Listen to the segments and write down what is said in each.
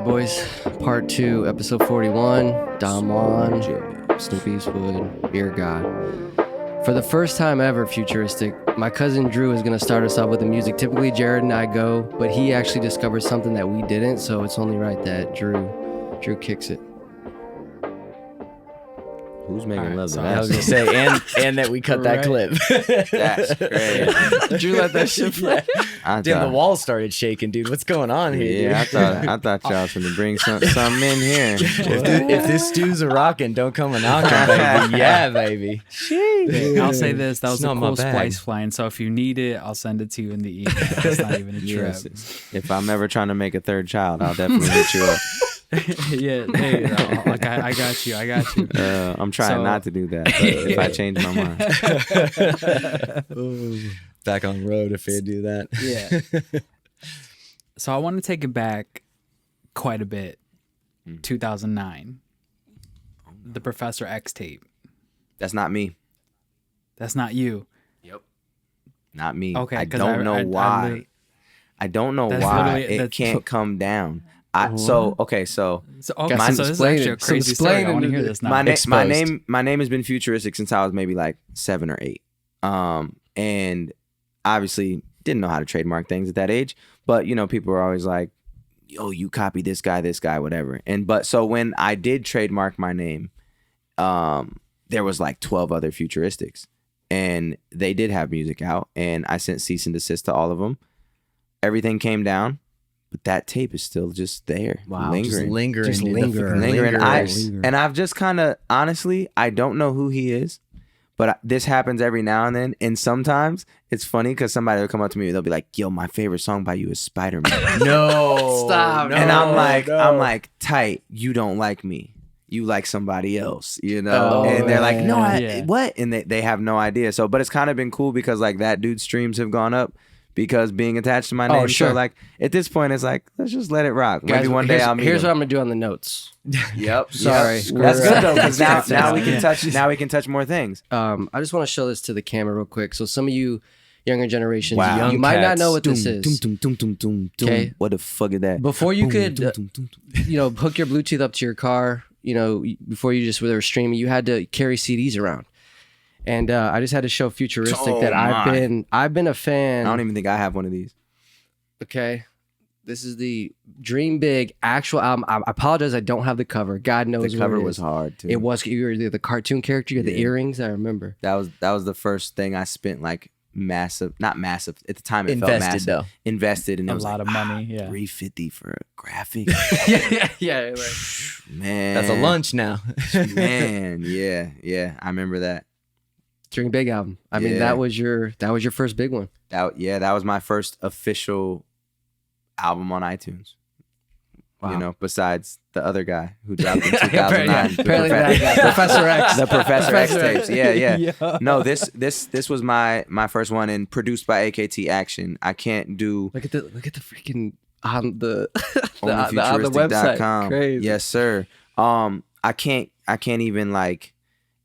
Alright, boys. Part 2, episode 41. Don Juan, Snoop Eastwood, Beer God. For the first time ever, Futuristic, my cousin Drew is going to start us off with the music. Typically, Jared and I go, but he actually discovered something that we didn't, so it's only right that Drew kicks it. Who's making love to I that? was gonna say, and that we cut that clip. That's crazy. Drew let that shit fly. Damn, the wall started shaking, dude. What's going on here? Yeah, dude? I thought y'all was gonna bring something in here. If this stew's a rockin', don't come a knocking, baby. Yeah, baby. I'll say this: that was It's a not my cool bag. splice flying. So if you need it, I'll send it to you in the email. It's not even a trip. Yes. If I'm ever trying to make a third child, I'll definitely hit you up. Yeah, hey, like I got you. I'm trying not to do that, but if I change my mind. Ooh, back on the road if they do that. Yeah. So I want to take it back quite a bit. 2009, the Professor X tape. That's not me. That's not you. Yep. Not me. Okay, I 'cause don't know I why. I don't know That's why literally- it that's- can't come down. So okay. So this Explain is actually a it. So crazy explain story. I it want to to hear the- this now. my name has been Futuristic since I was maybe like 7 or 8. And obviously didn't know how to trademark things at that age, but you know, people were always like, yo, you copy this guy, whatever. But so when I did trademark my name, there was like 12 other Futuristics, and they did have music out, and I sent cease and desist to all of them. Everything came down, but that tape is still just there, lingering. Just lingering. Just dude. lingering. Lingering. And I've just kind of, honestly, I don't know who he is, but this happens every now and then. And sometimes it's funny because somebody will come up to me and they'll be like, yo, my favorite song by you is Spider-Man. No. Stop. No, And I'm no. like, tight, you don't like me. You like somebody else, you know? Oh, and they're like, no, yeah. what? And they have no idea. So, but it's kind of been cool because like that dude's streams have gone up because being attached to my name. sure. So like at this point, it's like, let's just let it rock. Maybe Guys, one day I'll meet here's him. what I'm going to do on the notes. Yep. Sorry. Yep. That's good though, because now Yeah. we can touch. Now we can touch more things. I just want to show this to the camera real quick. So some of you younger generations, Wow. you might not know what this Doom, is. doom, doom, doom, doom, doom. Okay. What the fuck is that? Before you Boom, could, doom, doom, doom, doom. hook your Bluetooth up to your car, before you just were streaming, you had to carry CDs around. And I just had to show Futuristic Oh, that my. I've been a I fan. don't even think I have one of these. Okay. This is the Dream Big actual album. I apologize, I don't have the cover. God knows The where cover it was is. hard too. It was, you were the cartoon character, you had the Yeah. earrings, I remember. That was the first thing I spent like not massive at the time. It felt Invested, massive. though. Invested, and it A was lot like, of money, yeah. $350 for a graphic. yeah. Right. Man, That's a lunch now. Man, yeah. I remember that. Dream Big album. I mean, Yeah. that was your first big one. That was my first official album on iTunes. Wow. You know, besides the other guy who dropped in 2009. Apparently that guy, Professor X. The Professor X tapes. Yeah. Yeah. No, this was my first one, and produced by AKT Action. I can't do Look at the freaking on the only on the website. futuristic.com. Crazy. Yes, sir. I can't even like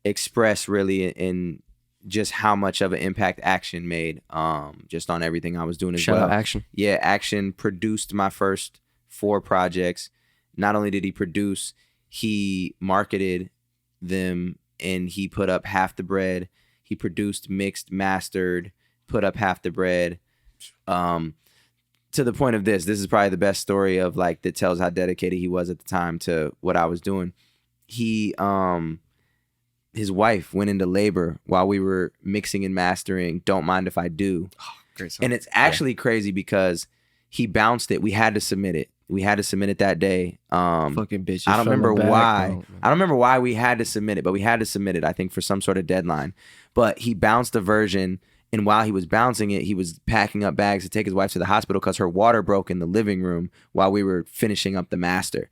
express really in just how much of an impact Action made just on everything I was doing as Shout well. out Action. Yeah, Action produced my first 4 projects. Not only did he produce, he marketed them, and he put up half the bread. He produced, mixed, mastered, put up half the bread. To the point of this is probably the best story of like that tells how dedicated he was at the time to what I was doing. He his wife went into labor while we were mixing and mastering Don't Mind If I Do. Great song. And it's actually crazy because he bounced it. We had to submit it. That day. Fucking bitches. I don't from remember the back, why. bro. I don't remember why we had to submit it, but we had to submit it, I think, for some sort of deadline. But he bounced the version, and while he was bouncing it, he was packing up bags to take his wife to the hospital because her water broke in the living room while we were finishing up the master.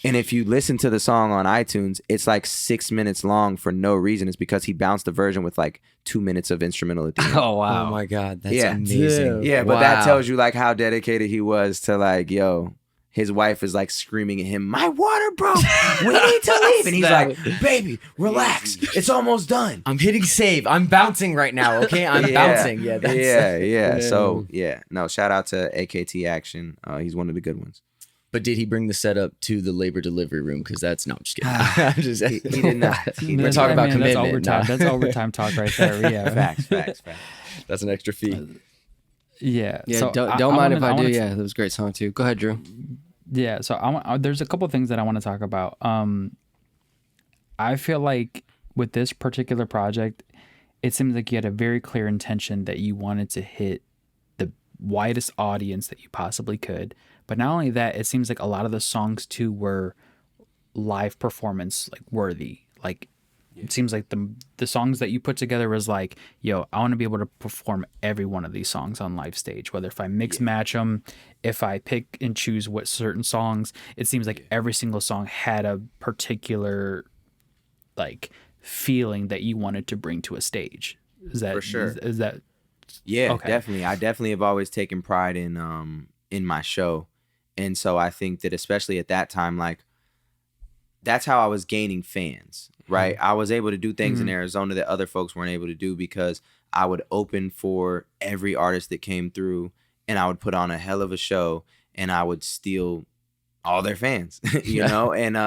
And if you listen to the song on iTunes, it's like 6 minutes long for no reason. It's because he bounced the version with like 2 minutes of instrumental at the end. Oh wow. Oh my God, that's Yeah. amazing. Yeah, but that Wow. tells you like how dedicated he was to like, yo, his wife is like screaming at him, my water broke. We need to leave. And he's like, baby, relax. It's almost done. I'm hitting save. I'm bouncing right now. Okay, I'm bouncing. Yeah, that's Yeah. So no, shout out to AKT Action. He's one of the good ones. But did he bring the setup to the labor delivery room? Because that's no, I'm just kidding. I'm just, He did not. We're talking about commitment. That's overtime. That's overtime talk right there. Yeah. Facts. That's an extra fee. Yeah. Yeah, So don't mind if I do. wanna- Yeah, that was a great song too. Go ahead, Drew. Yeah. So there's a couple of things that I want to talk about. I feel like with this particular project, it seems like you had a very clear intention that you wanted to hit the widest audience that you possibly could. But not only that, it seems like a lot of the songs too were live performance like worthy. Like it seems like the songs that you put together was like, yo, I want to be able to perform every one of these songs on live stage. Whether if I mix match them, if I pick and choose what certain songs, it seems like every single song had a particular like feeling that you wanted to bring to a stage. Is that For sure. Is that Yeah, Okay. definitely. I definitely have always taken pride in my show. And so I think that especially at that time, like that's how I was gaining fans, right? I was able to do things in Arizona that other folks weren't able to do because I would open for every artist that came through and I would put on a hell of a show and I would steal all their fans, you know, and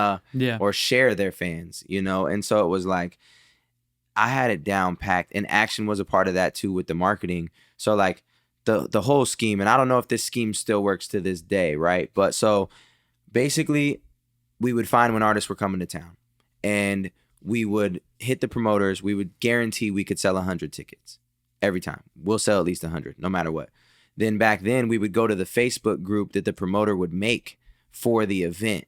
or share their fans, you know. And so it was like I had it down packed, and Action was a part of that too with the marketing. So like the whole scheme, and I don't know if this scheme still works to this day, right? But so basically we would find when artists were coming to town and we would hit the promoters. We would guarantee we could sell 100 tickets every time. We'll sell at least 100 no matter what. Then back then we would go to the Facebook group that the promoter would make for the event.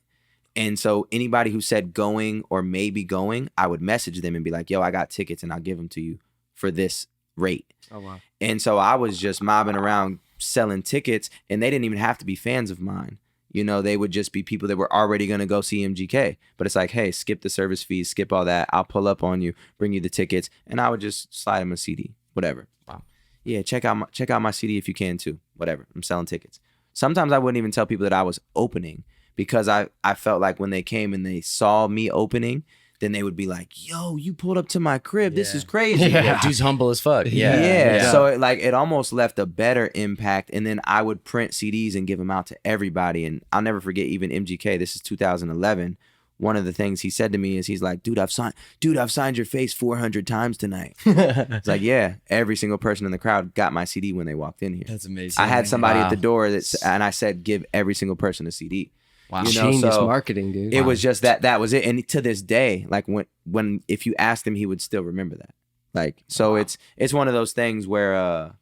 And so anybody who said going or maybe going, I would message them and be like, yo, I got tickets and I'll give them to you for this rate. Oh, wow. And so I was just mobbing around selling tickets, and they didn't even have to be fans of mine. You know, they would just be people that were already going to go see MGK. But it's like, hey, skip the service fees, skip all that. I'll pull up on you, bring you the tickets, and I would just slide them a CD, whatever. Wow. Yeah, check out my CD if you can too. Whatever. I'm selling tickets. Sometimes I wouldn't even tell people that I was opening because I felt like when they came and they saw me opening, then they would be like, yo, you pulled up to my crib. This is crazy. Yeah, dude's humble as fuck. Yeah. So it almost left a better impact. And then I would print CDs and give them out to everybody. And I'll never forget even MGK. This is 2011. One of the things he said to me is he's like, dude, I've signed your face 400 times tonight. It's like, yeah, every single person in the crowd got my CD when they walked in here. That's amazing. I had somebody at the door and I said, give every single person a CD. Wow. You know, Genius so marketing, dude. it was just that was it. And to this day, like when if you asked him, he would still remember that. Like, so it's one of those things where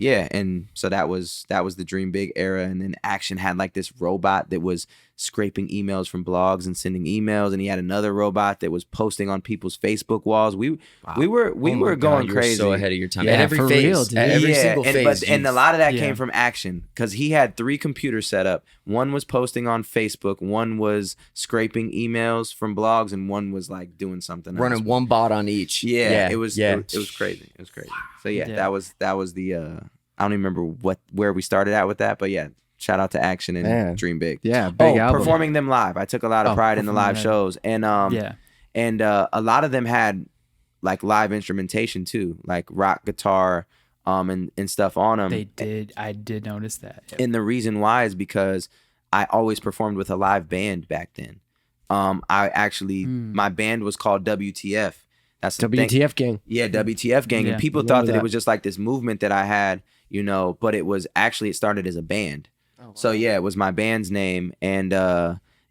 and so that was the Dream Big era. And then Action had like this robot that was scraping emails from blogs and sending emails, and he had another robot that was posting on people's Facebook walls. We were going you crazy. were so ahead of your time. Yeah, At every for phase, real, dude. at every single phase. and a lot of that Yeah. came from Action because he had 3 computers set up. One was posting on Facebook, one was scraping emails from blogs, and one was like doing something else. running one bot on each. It was crazy. It was crazy. So Yeah. that was the I don't even remember where we started out with that, but yeah, shout out to Action and Man. Dream Big. Yeah, big album. Performing them live. I took a lot of pride in the live performing shows, and Yeah. a lot of them had like live instrumentation too, like rock guitar and stuff on them. They did. I did notice that. Yeah. And the reason why is because I always performed with a live band back then. I actually my band was called WTF. That's the thing. WTF gang. Yeah, WTF gang. Yeah. And people thought that it was just like this movement that I had, you know, but it was actually, it started as a band. So yeah, it was my band's name. And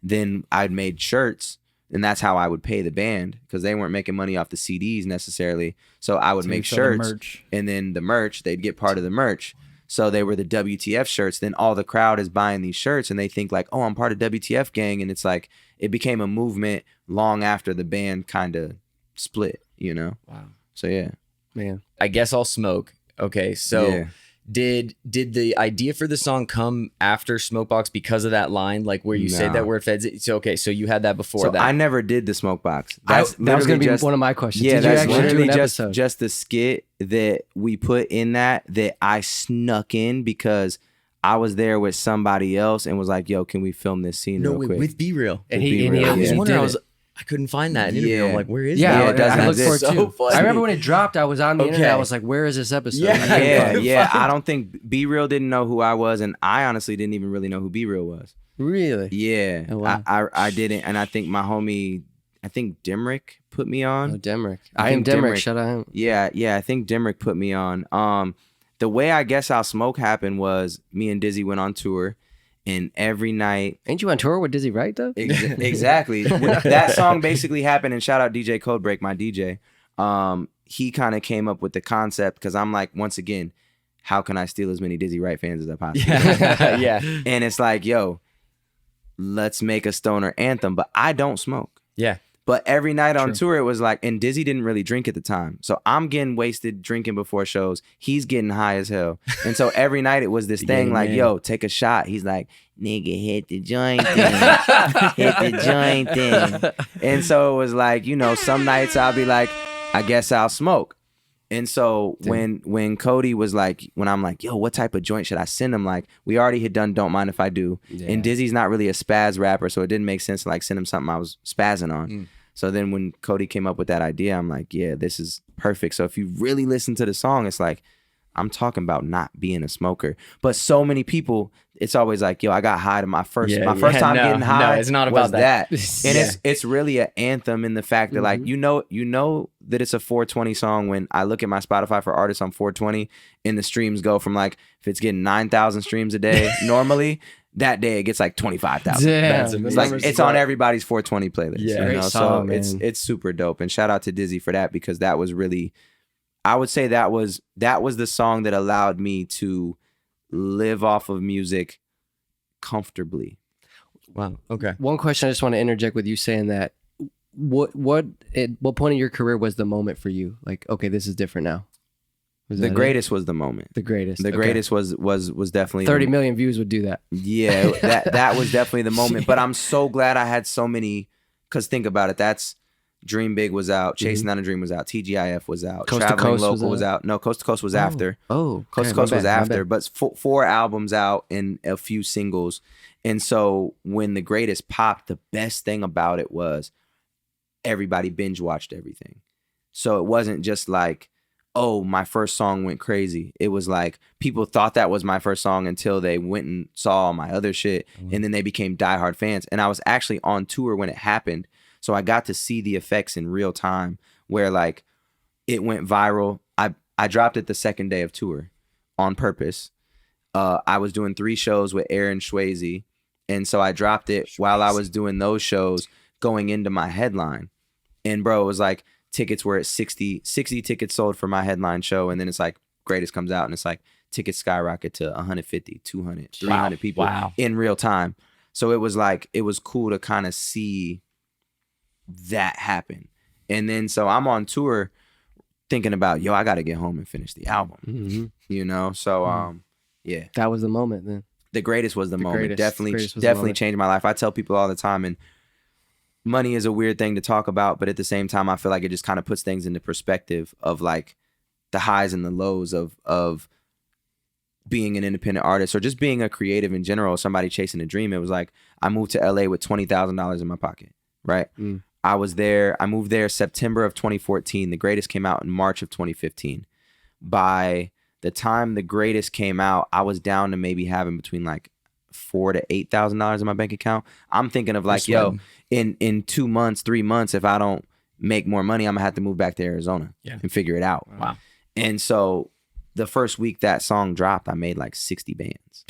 then I'd made shirts, and that's how I would pay the band because they weren't making money off the CDs necessarily. So I would So make you sell the shirts, merch. and then the merch, they'd get part of the merch. So they were the WTF shirts. Then all the crowd is buying these shirts, and they think like, oh, I'm part of WTF gang. And it's like, it became a movement long after the band kind of split, you know? Wow. So yeah. Man. I guess I'll smoke. Okay, so Yeah. did the idea for the song come after Smokebox because of that line, like where you say No. that word feds? So okay, so you had that before So that. I never did the smoke box. That was literally going to be just- one of my questions. Yeah, Did you that's actually do literally an just episode? the skit that we put in that I snuck in because I was there with somebody else and was like, "Yo, can we film this scene no, real quick?" with Be Real. And Be he real, I was yeah. wondering. did it. I couldn't find that interview. Yeah. I'm like, where is Yeah, that? it doesn't I looked for it exist. too. So funny. I remember when it dropped, I was on the internet. I Okay. was like, where is this episode? Yeah. I couldn't find it. Yeah. I don't think Be Real didn't know who I was, and I honestly didn't even really know who Be Real was. Really? Yeah, Oh, wow. I didn't, and I think my homie, I think Dimrick put me on. Oh, Demrick. I I am think Demrick. Demrick- Shout out him. Yeah, I think Dimrick put me on. The way I guess I'll smoke happened was me and Dizzy went on tour, and every night. Ain't you on tour with Dizzy Wright though? Exactly. That song basically happened, and shout out DJ Codebreak, my DJ. He kind of came up with the concept because I'm like, once again, how can I steal as many Dizzy Wright fans as I possibly can? Yeah. And it's like, yo, let's make a stoner anthem, but I don't smoke. Yeah. But every night on True. tour, it was like, and Dizzy didn't really drink at the time. So I'm getting wasted drinking before shows. He's getting high as hell. And so every night it was this thing Yeah, like, man. yo, take a shot. He's like, nigga, hit the joint thing. Hit the joint thing. And so it was like, you know, some nights I'll be like, I guess I'll smoke. And so when Cody was like, when I'm like, yo, what type of joint should I send him? Like, we already had done Don't Mind If I Do. Yeah. And Dizzy's not really a spaz rapper, so it didn't make sense to like send him something I was spazzing on. So then when Cody came up with that idea, I'm like, yeah, this is perfect. So if you really listen to the song, it's like, I'm talking about not being a smoker. But so many people, it's always like, yo, I got high to my first time getting high. No, it's not was about that. And it's really an anthem in the fact that like, you know that it's a 420 song when I look at my Spotify for artists on 420 and the streams go from like, if it's getting 9,000 streams a day, normally that day it gets like 25,000. Damn. It's like it's on everybody's 420 playlist. Yeah. you Great know? song, So man. it's super dope. And shout out to Dizzy for that because that was really, I would say that was the song that allowed me to live off of music comfortably. Wow. Okay. One question I just want to interject with you saying that. What at what point in your career was the moment for you? Like, okay, this is different now. Was The that it? greatest was the moment. The greatest. The Okay. greatest was definitely 30 million views would do that. Yeah, that was definitely the moment. But I'm so glad I had so many. Cause think about it. That's Dream Big was out. Chasing Down a Dream was out. TGIF was out. Coast to Traveling Coast Local was was out. No, Coast to Coast was after. Oh, Coast to Coast was after. But four albums out and a few singles. And so when The Greatest popped, the best thing about it was everybody binge watched everything. So it wasn't just like, oh, my first song went crazy. It was like people thought that was my first song until they went and saw all my other shit. And then they became diehard fans. And I was actually on tour when it happened. So I got to see the effects in real time where like it went viral. I dropped it the second day of tour on purpose. I was doing 3 shows with Aaron Swayze. And so I dropped it while I was doing those shows going into my headline. And bro, it was like tickets were at 60 tickets sold for my headline show. And then it's like Greatest comes out and it's like tickets skyrocket to 150, 200, 300 people in real time. So it was like, it was cool to kind of see that happen. And then so I'm on tour thinking about, yo, I got to get home and finish the album, you know? So, yeah. That was the moment then. The Greatest was the moment. Greatest. Definitely Greatest was the moment. changed my life. I tell people all the time, and money is a weird thing to talk about, but at the same time, I feel like it just kind of puts things into perspective of like the highs and the lows of being an independent artist or just being a creative in general, somebody chasing a dream. It was like, I moved to LA with $20,000 in my pocket, right? I moved there September of 2014. The Greatest came out in March of 2015. By the time The Greatest came out, I was down to maybe having between like $4,000 to $8,000 in my bank account. I'm thinking of like, yo, in 2 months, 3 months, if I don't make more money, I'm gonna have to move back to Arizona and figure it out. Wow. And so the first week that song dropped, I made like 60 bands.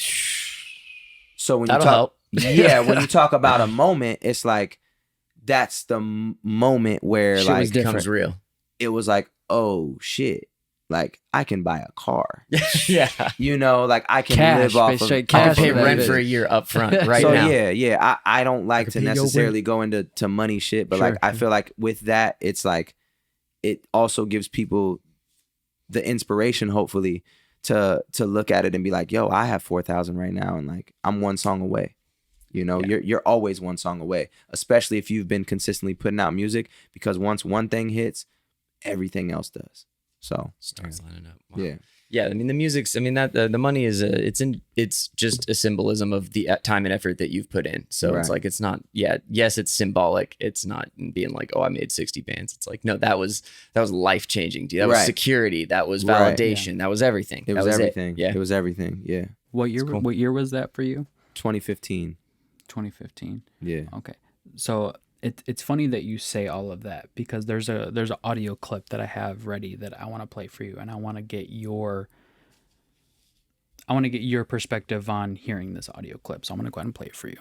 So when That'll you talk, help. yeah, when you talk about a moment, it's like that's the moment where Shit like was different. Becomes real. it was like, oh shit, like I can buy a car. Yeah. You know, like I can Cash, live off of straight I can cash pay for that rent bitch. for a year up front right so now. yeah, I don't like to pay your necessarily go into money shit, but like Sure. I feel like with that, it's like it also gives people the inspiration, hopefully, to look at it and be like, yo, I have 4,000 right now, and like I'm one song away. You know, you're always one song away, especially if you've been consistently putting out music, because once one thing hits, everything else does. So Starts lining up. Wow. yeah. Yeah, I mean the music's. I mean that the money is it's just a symbolism of the time and effort that you've put in. So it's Right. like it's not. Yeah, yes, it's symbolic. It's not being like, oh, I made 60 bands. It's like, no, that was life changing. That was Right. security. That was Right. validation. That was everything. It That was everything. Yeah. It was everything. Yeah. What year? cool. What year was that for you? 2015. 2015. Yeah. Okay. So it's funny that you say all of that because there's an audio clip that I have ready that I want to play for you, and I want to get your perspective on hearing this audio clip. So I'm gonna go ahead and play it for you.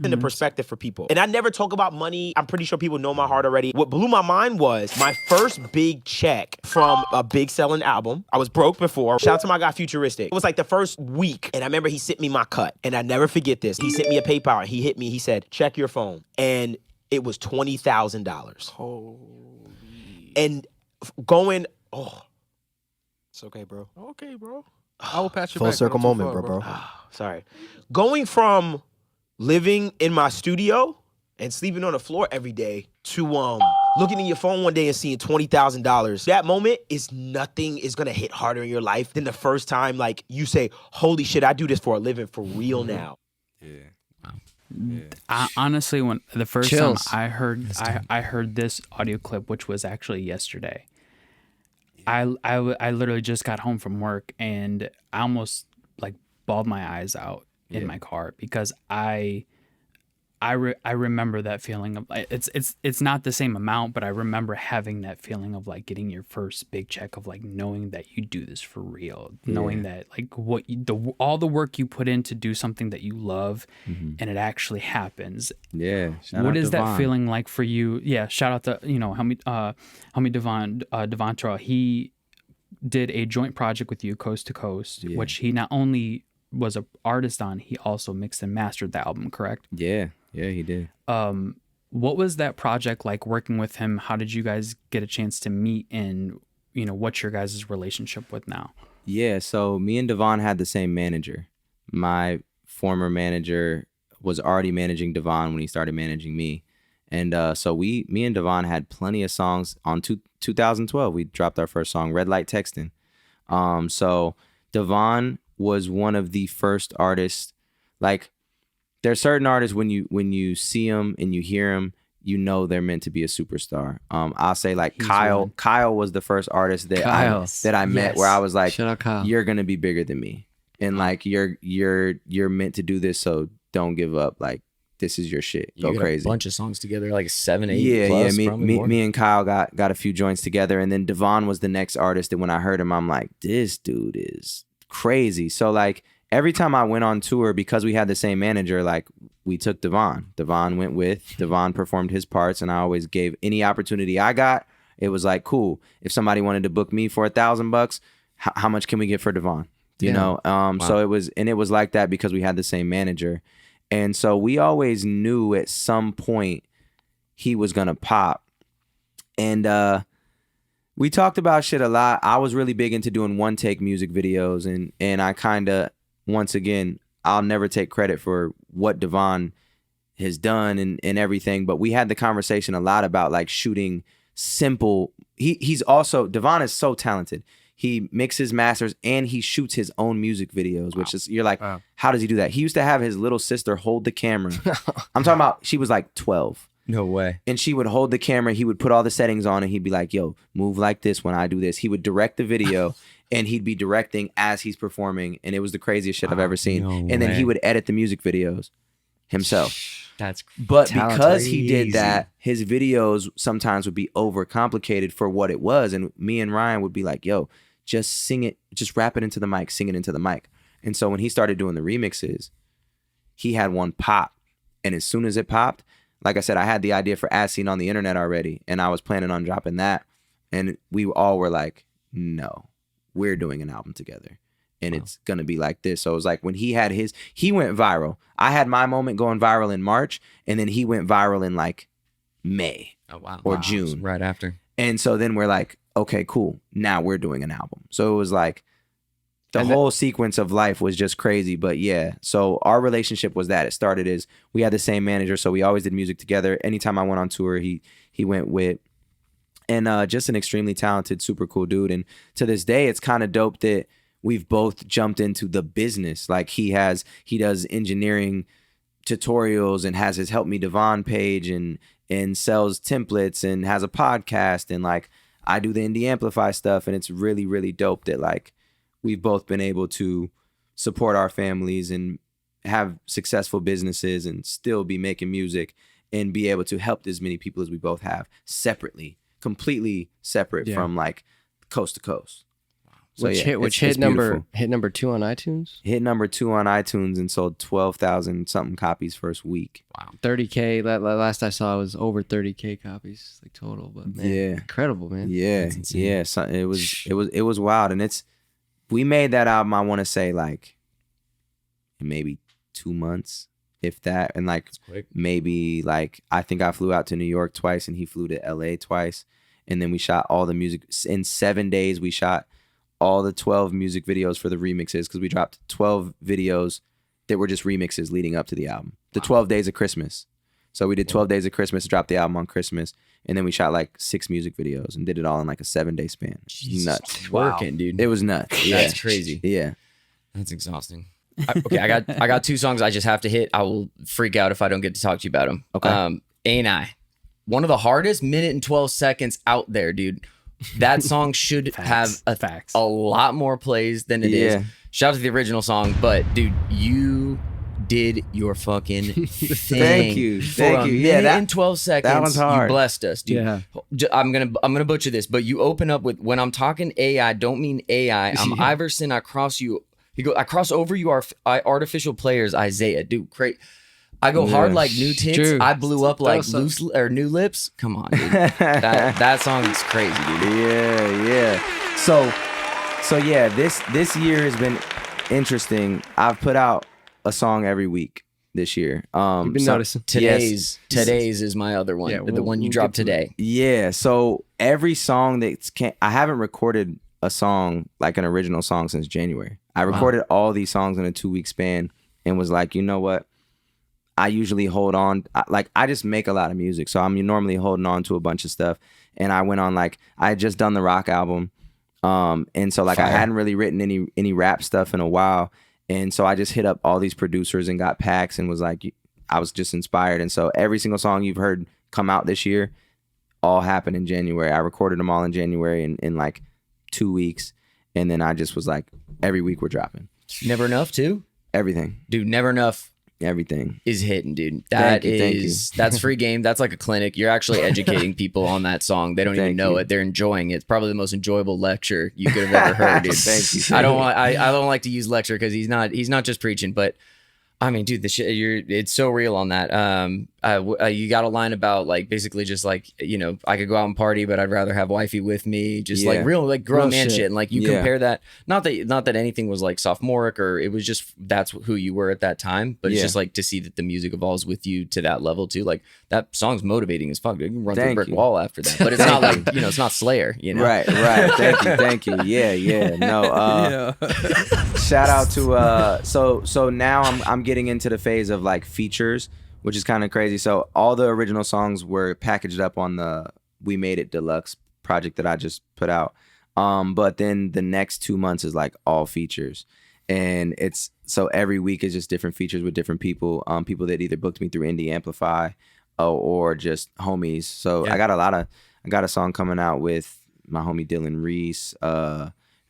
In the perspective for people. And I never talk about money. I'm pretty sure people know my heart already. What blew my mind was my first big check from a big selling album. I was broke before. Shout out to my guy Futuristic. It was like the first week. And I remember he sent me my cut. And I never forget this. He sent me a PayPal and he hit me. He said, check your phone. And it was $20,000. Holy. And going, It's okay, bro. Okay, bro. I will patch you Full back. circle Not too moment, far, bro. sorry. Going from living in my studio and sleeping on the floor every day to looking in your phone one day and seeing $20,000. That moment is nothing is gonna hit harder in your life than the first time like you say, holy shit, I do this for a living for real now. I, honestly, when the first Chills. time I heard this audio clip, which was actually yesterday, I literally just got home from work and I almost like bawled my eyes out in my car because I remember that feeling of it's not the same amount, but I remember having that feeling of like getting your first big check of like knowing that you do this for real, knowing that like all the work you put in to do something that you love and it actually happens. Yeah. What is that feeling like for you? Yeah, shout out to homie Devon Traw. He did a joint project with you, Coast to Coast, which he not only was an artist on, he also mixed and mastered the album, correct? Yeah, he did. What was that project like working with him? How did you guys get a chance to meet, and what's your guys' relationship with now? Yeah, so me and Devon had the same manager. My former manager was already managing Devon when he started managing me. And so me and Devon had plenty of songs on 2012. We dropped our first song, Red Light Texting. So Devon was one of the first artists. Like, there's certain artists when you see them and you hear them, they're meant to be a superstar. I'll say like Kyle. Kyle was the first artist that I met where I was like, shout out Kyle. You're gonna be bigger than me, and like you're meant to do this. So don't give up. Like, this is your shit. Go got crazy. A bunch of songs together, like 7, 8. Yeah, plus, Me and Kyle got a few joints together, and then Devon was the next artist. And when I heard him, I'm like, this dude is crazy. So like every time I went on tour, because we had the same manager, like we took Devon. Devon went with. Devon performed his parts, and I always gave any opportunity I got. It was like, cool. If somebody wanted to book me for $1,000, how much can we get for Devon? You know. Wow. So it was like that because we had the same manager. And so we always knew at some point he was going to pop. And we talked about shit a lot. I was really big into doing one-take music videos. And I kind of, once again, I'll never take credit for what Devon has done and everything. But we had the conversation a lot about like shooting simple. He's also, Devon is so talented. He mixes, masters, and he shoots his own music videos, which is, you're like, how does he do that? He used to have his little sister hold the camera. I'm talking about, she was like 12. No way. And she would hold the camera. He would put all the settings on and he'd be like, yo, move like this when I do this. He would direct the video and he'd be directing as he's performing. And it was the craziest shit I've ever seen. No and then way. he would edit the music videos himself. That's But talented. because he did Crazy. that, his videos sometimes would be overcomplicated for what it was. And me and Ryan would be like, yo, just sing it, just rap it into the mic, sing it into the mic. And so when he started doing the remixes, he had one pop. And as soon as it popped, like I said, I had the idea for As Seen on the Internet already. And I was planning on dropping that. And we all were like, no, we're doing an album together. And it's going to be like this. So it was like when he had his, he went viral. I had my moment going viral in March. And then he went viral in like May or June. Right after. And so then we're like, okay, cool. Now we're doing an album. So it was like the whole sequence of life was just crazy. But yeah, so our relationship was that. It started as we had the same manager, so we always did music together. Anytime I went on tour, he went with. And just an extremely talented, super cool dude. And to this day, it's kind of dope that we've both jumped into the business. Like he does engineering tutorials and has his Help Me Devon page and sells templates and has a podcast, and like I do the Indie Amplify stuff. And it's really, really dope that like we've both been able to support our families and have successful businesses and still be making music and be able to help as many people as we both have separately, completely separate from like coast to coast. So Which hit number 2 on iTunes? Hit number 2 on iTunes and sold 12,000 something copies first week. Wow. 30K. Last I saw was over 30K copies like total. But man, incredible, man. Yeah, yeah. So it was wild, and we made that album. I want to say like maybe 2 months, if that, and like maybe like I think I flew out to New York twice, and he flew to LA twice, and then we shot all the music in 7 days. We shot all the 12 music videos for the remixes because we dropped 12 videos that were just remixes leading up to the album. The 12 days of Christmas. So we did 12 days of Christmas, dropped the album on Christmas, and then we shot like 6 music videos and did it all in like a 7-day span. Nuts. Working, dude. It was nuts. Yeah. That's crazy. Yeah. That's exhausting. Okay, I got 2 songs I just have to hit. I will freak out if I don't get to talk to you about them. Okay. A&I. One of the hardest minute and 12 seconds out there, dude. That song should have a lot more plays than it is. Shout out to the original song, but dude, you did your fucking thing. Thank you. Yeah, that in 12 seconds. That one's hard. You blessed us, dude. Yeah. I'm gonna butcher this, but you open up with, when I'm talking AI, don't mean AI. I'm Iverson. I cross you. You go. I cross over you. Artificial players. Isaiah, dude, great. I go hard like new tits. True. I blew up like loose or new lips. Come on, dude. that song is crazy, dude. Yeah. So yeah, this year has been interesting. I've put out a song every week this year. You've been noticing. Today's is my other one. Yeah, the one you dropped today. Yeah. So every song I haven't recorded a song like an original song since January. I recorded all these songs in a 2-week span and was like, you know what? I usually hold on, I just make a lot of music. So I'm normally holding on to a bunch of stuff. And I went on I had just done the rock album. And so I hadn't really written any rap stuff in a while. And so I just hit up all these producers and got packs and was like, I was just inspired. And so every single song you've heard come out this year all happened in January. I recorded them all in January in like 2 weeks. And then I just was like, every week we're dropping. Never Enough too? Everything. Dude, Never Enough. Everything is hitting, dude. Thank you. That's free game. That's like a clinic. You're actually educating people on that song. They don't even know it. They're enjoying it. It's probably the most enjoyable lecture you could have ever heard, dude. Thank you. I don't like to use lecture because he's not just preaching, but I mean, dude, it's so real on that. You got a line about like basically just like, you know, I could go out and party, but I'd rather have wifey with me. Just like real like grown man shit. And like you compare that, not that anything was like sophomoric or it was just that's who you were at that time, but it's just like to see that the music evolves with you to that level too. Like that song's motivating as fuck. You can run through a brick wall after that, but it's not like, you know, it's not Slayer, you know? Right. Thank you. Yeah. No. Shout out to so now I'm getting into the phase of like features, which is kind of crazy. So all the original songs were packaged up on the We Made It Deluxe project that I just put out. But then the next 2 months is like all features. And it's so every week is just different features with different people, people that either booked me through Indie Amplify or just homies. So I got a song coming out with my homie Dylan Reese,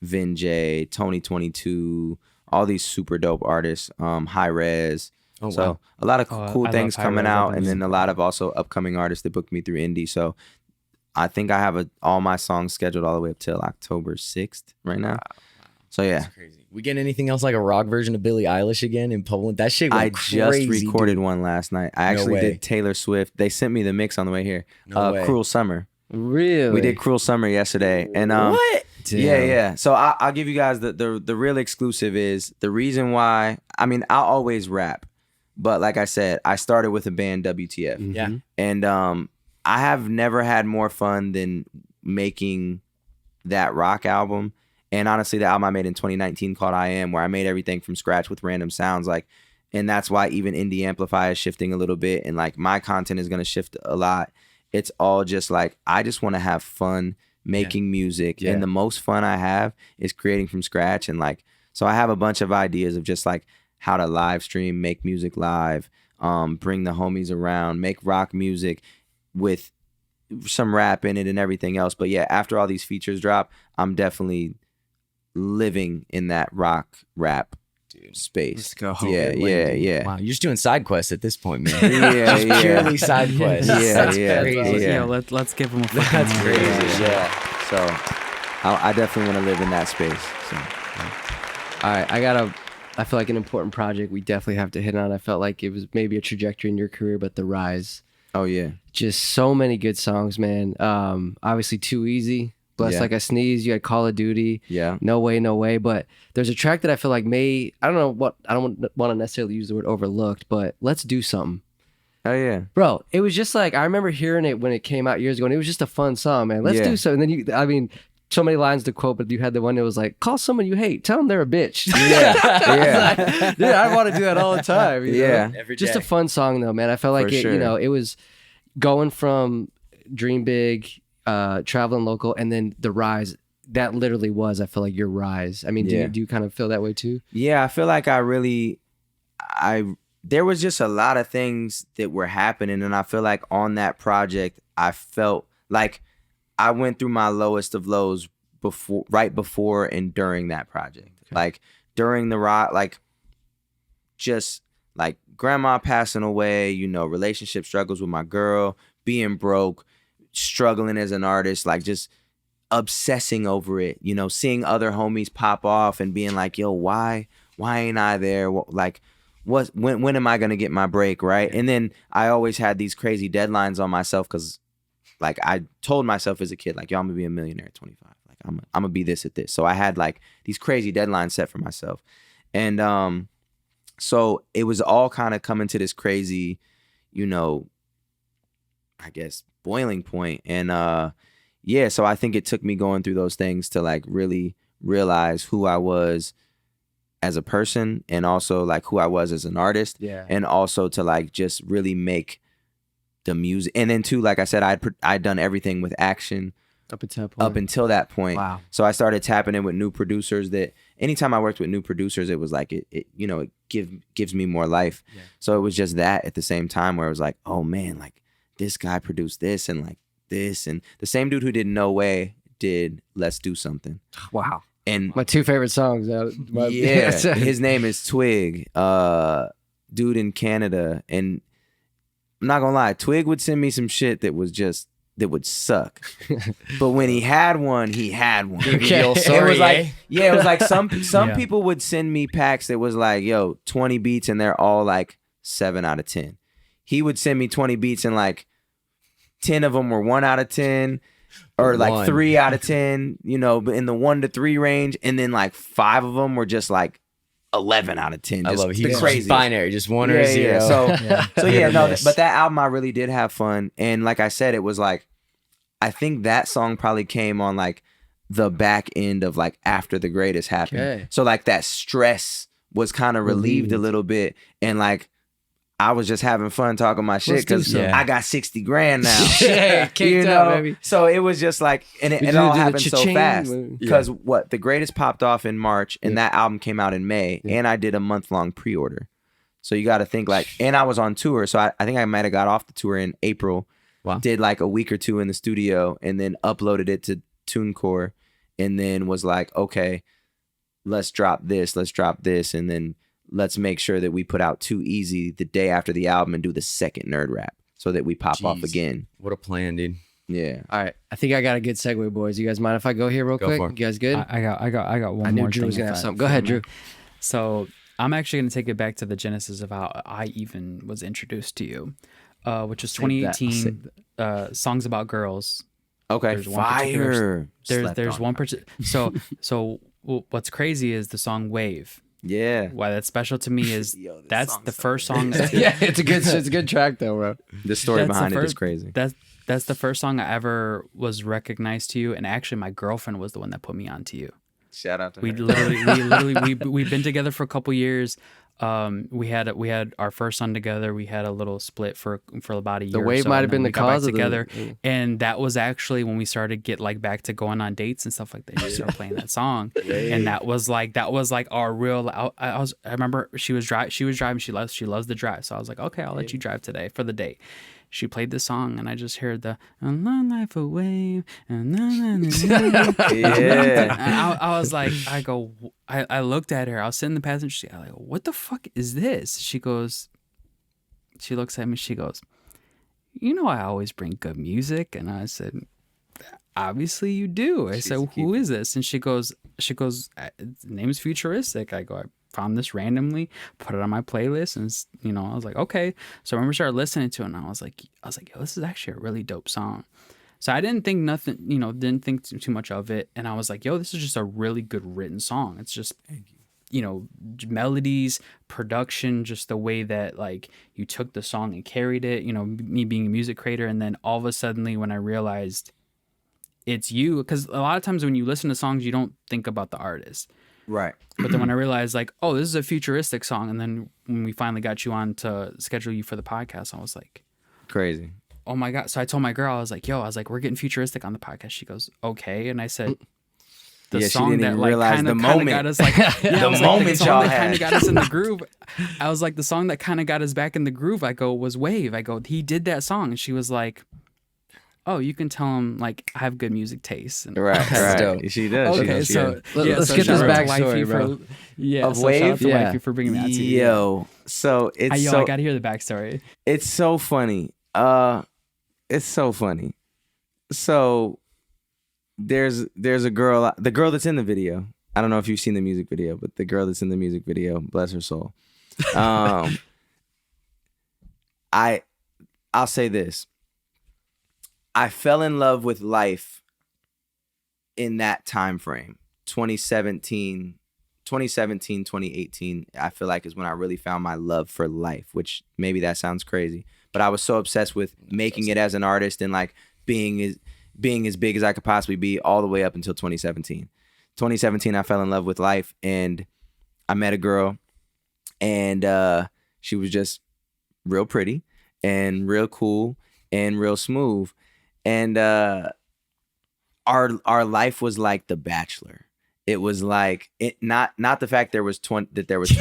Vin J, Tony 22, all these super dope artists, High Res. Oh, so wow. a lot of cool things coming out, and then a lot of also upcoming artists that booked me through Indie. So I think I have all my songs scheduled all the way up till October 6th right now. Wow. So yeah. That's crazy. We getting anything else like a rock version of Billie Eilish again in Poland? That shit went crazy. I just recorded one last night. I actually did Taylor Swift. They sent me the mix on the way here. Cruel Summer. Really? We did Cruel Summer yesterday. And what? Damn. Yeah. So I'll give you guys the real exclusive is the reason why. I mean, I'll always rap. But like I said, I started with a band, WTF. Mm-hmm. Yeah. And I have never had more fun than making that rock album. And honestly, the album I made in 2019 called I Am, where I made everything from scratch with random sounds. And that's why even Indie Amplify is shifting a little bit. And like my content is going to shift a lot. It's all just like, I just want to have fun making music. And the most fun I have is creating from scratch. And like, so I have a bunch of ideas of just like how to live stream, make music live, bring the homies around, make rock music with some rap in it and everything else. But yeah, after all these features drop, I'm definitely living in that rock rap space. Let's go. Yeah, yeah, yeah. Wow, you're just doing side quests at this point, man. Yeah, yeah. Purely side quests. Yeah, That's yeah, crazy. yeah. Let's give him a fucking That's hand. crazy. Yeah. So I definitely want to live in that space. So. All right, I feel like an important project we definitely have to hit on. I felt like it was maybe a trajectory in your career, but The Rise. Oh yeah. Just so many good songs, man. Obviously Too Easy, Blessed Yeah. Like I Sneeze. You had Call of Duty. Yeah. No Way, No Way. But there's a track that I feel like I don't want to necessarily use the word overlooked, but Let's Do Something. Oh yeah. Bro, it was just like, I remember hearing it when it came out years ago, and it was just a fun song, man. Let's Yeah. do something. And then so many lines to quote, but you had the one that was like, call someone you hate, tell them they're a bitch. Yeah. Yeah. Dude, I want to do that all the time. you know? Yeah. Every Just day. a fun song though, man. I felt like For sure. it was going from Dream Big, Traveling Local, and then The Rise. That literally was, I feel like, your rise. I mean, Yeah. do you kind of feel that way too? Yeah, I feel like there was just a lot of things that were happening, and I feel like on that project, I felt like I went through my lowest of lows right before and during that project. Like during the ride, like just like grandma passing away, relationship struggles with my girl, being broke, struggling as an artist, like just obsessing over it, seeing other homies pop off and being like, yo, why ain't I there? When am I going to get my break? Right. And then I always had these crazy deadlines on myself. Cause like I told myself as a kid, like, yo, I'm gonna be a millionaire at 25. Like I'm gonna be this at this. So I had like these crazy deadlines set for myself. And, so it was all kind of coming to this crazy, I guess boiling point. And, yeah, so I think it took me going through those things to like really realize who I was as a person, and also like who I was as an artist. Yeah. And also to like just really make the music. And then too, like I said, I'd done everything with action Up until that point. Wow. So I started tapping in with new producers that anytime I worked with new producers, it was like it gives me more life. Yeah. So it was just that at the same time where it was like, oh man, like this guy produced this and like this, and the same dude who did No Way did Let's Do Something. Wow. And My two favorite songs. yeah, his name is Twig, dude in Canada. And I'm not gonna lie, Twig would send me some shit that would suck. But when he had one, he had one. Okay. It was like, yeah, it was like some Yeah. people would send me packs that was like, yo, 20 beats and they're all like 7 out of 10. He would send me 20 beats and like 10 of them were 1 out of 10 or like One. 3 out of 10, but in the 1 to 3 range. And then like 5 of them were just like 11 out of 10. I Just love it. the He's crazy. binary, just one or zero. So yeah, no, Miss. but that album I really did have fun. And like I said, it was like, I think that song probably came on like the back end of like after The Greatest happened. Okay. So like that stress was kind of relieved a little bit. And like, I was just having fun talking my shit Let's do because something. I got 60 grand now. Yeah, caked up, baby. So it was just like, and We it do all the happened so cha-ching. fast. Yeah. Because The Greatest popped off in March, and that album came out in May, and I did a month-long pre-order. So you got to think like, and I was on tour, so I think I might have got off the tour in April. Wow. Did like a week or two in the studio, and then uploaded it to TuneCore, and then was like, okay, let's drop this, and then let's make sure that we put out Too Easy the day after the album and do the second Nerd Rap so that we pop off Jeez. again. What a plan, dude. Yeah. All right. I think I got a good segue, boys. You guys mind if I go here real Go quick? for it. You guys good? I got one I knew more Drew thing was gonna if have I- something. if Go I ahead, may. Drew. So I'm actually going to take it back to the genesis of how I even was introduced to you, which was Save that. I'll 2018. save Songs About Girls. Okay. There's one particular- Fire. Slept There's on one it. so what's crazy is the song Wave. Yeah. Why that's special to me is Yo, this that's song's the so first good. song. Yeah, it's a good track though, bro. The story That's the behind it is first- crazy. That's the first song I ever was recognized to you, and actually my girlfriend was the one that put me on to you. Shout out to We her. we've been together for a couple years. We had our first son together. We had a little split for about a year. The or wave so, might and have then been we the got back cause of together. the. And that was actually when we started get like back to going on dates and stuff like that. You started playing that song, and that was like our real. I remember she was driving. She loves the drive, so I was like, okay, I'll let you drive today for the date. she played the song, and I just heard the "A long life away," and na, na, na, na. Yeah. And I was like, I looked at her. I was sitting in the passenger seat. I was like, what the fuck is this? She looks at me. She goes, I always bring good music. And I said, obviously you do. I said, who is this? And she goes, the name's Futuristic. I go, I found this randomly, put it on my playlist, and I was like, okay. So I remember started listening to it, and I was like, yo, this is actually a really dope song. So I didn't think didn't think too much of it, and I was like, yo, this is just a really good written song. It's just, melodies, production, just the way that like you took the song and carried it. Me being a music creator, and then all of a sudden when I realized it's you, because a lot of times when you listen to songs, you don't think about the artist. Right. But then when I realized like, oh, this is a Futuristic song, and then when we finally got you on to schedule you for the podcast, I was like, crazy. Oh my God. So I told my girl, I was like, we're getting Futuristic on the podcast. She goes, okay. And I said, the song that like kind of got us like, the moment y'all had kind of got us in the groove. I was like, the song that kind of got us back in the groove, I go, was Wave. I go, he did that song. And she was like, oh, you can tell him like I have good music taste. And right. Dope. She does. Okay, she so does. let's get this backstory, bro. Of Wave? Shout out to Wifey for bringing me out to you. Yo, so it's I gotta hear the backstory. It's so funny. It's so funny. So there's a girl, the girl that's in the video. I don't know if you've seen the music video, but the girl that's in the music video, bless her soul. I'll say this. I fell in love with life in that time frame. 2017, 2018, I feel like is when I really found my love for life, which maybe that sounds crazy, but I was so obsessed with making it as an artist and like being as big as I could possibly be all the way up until 2017. 2017, I fell in love with life, and I met a girl, and she was just real pretty and real cool and real smooth. And our life was like The Bachelor. It was like not the fact there was 20 girls.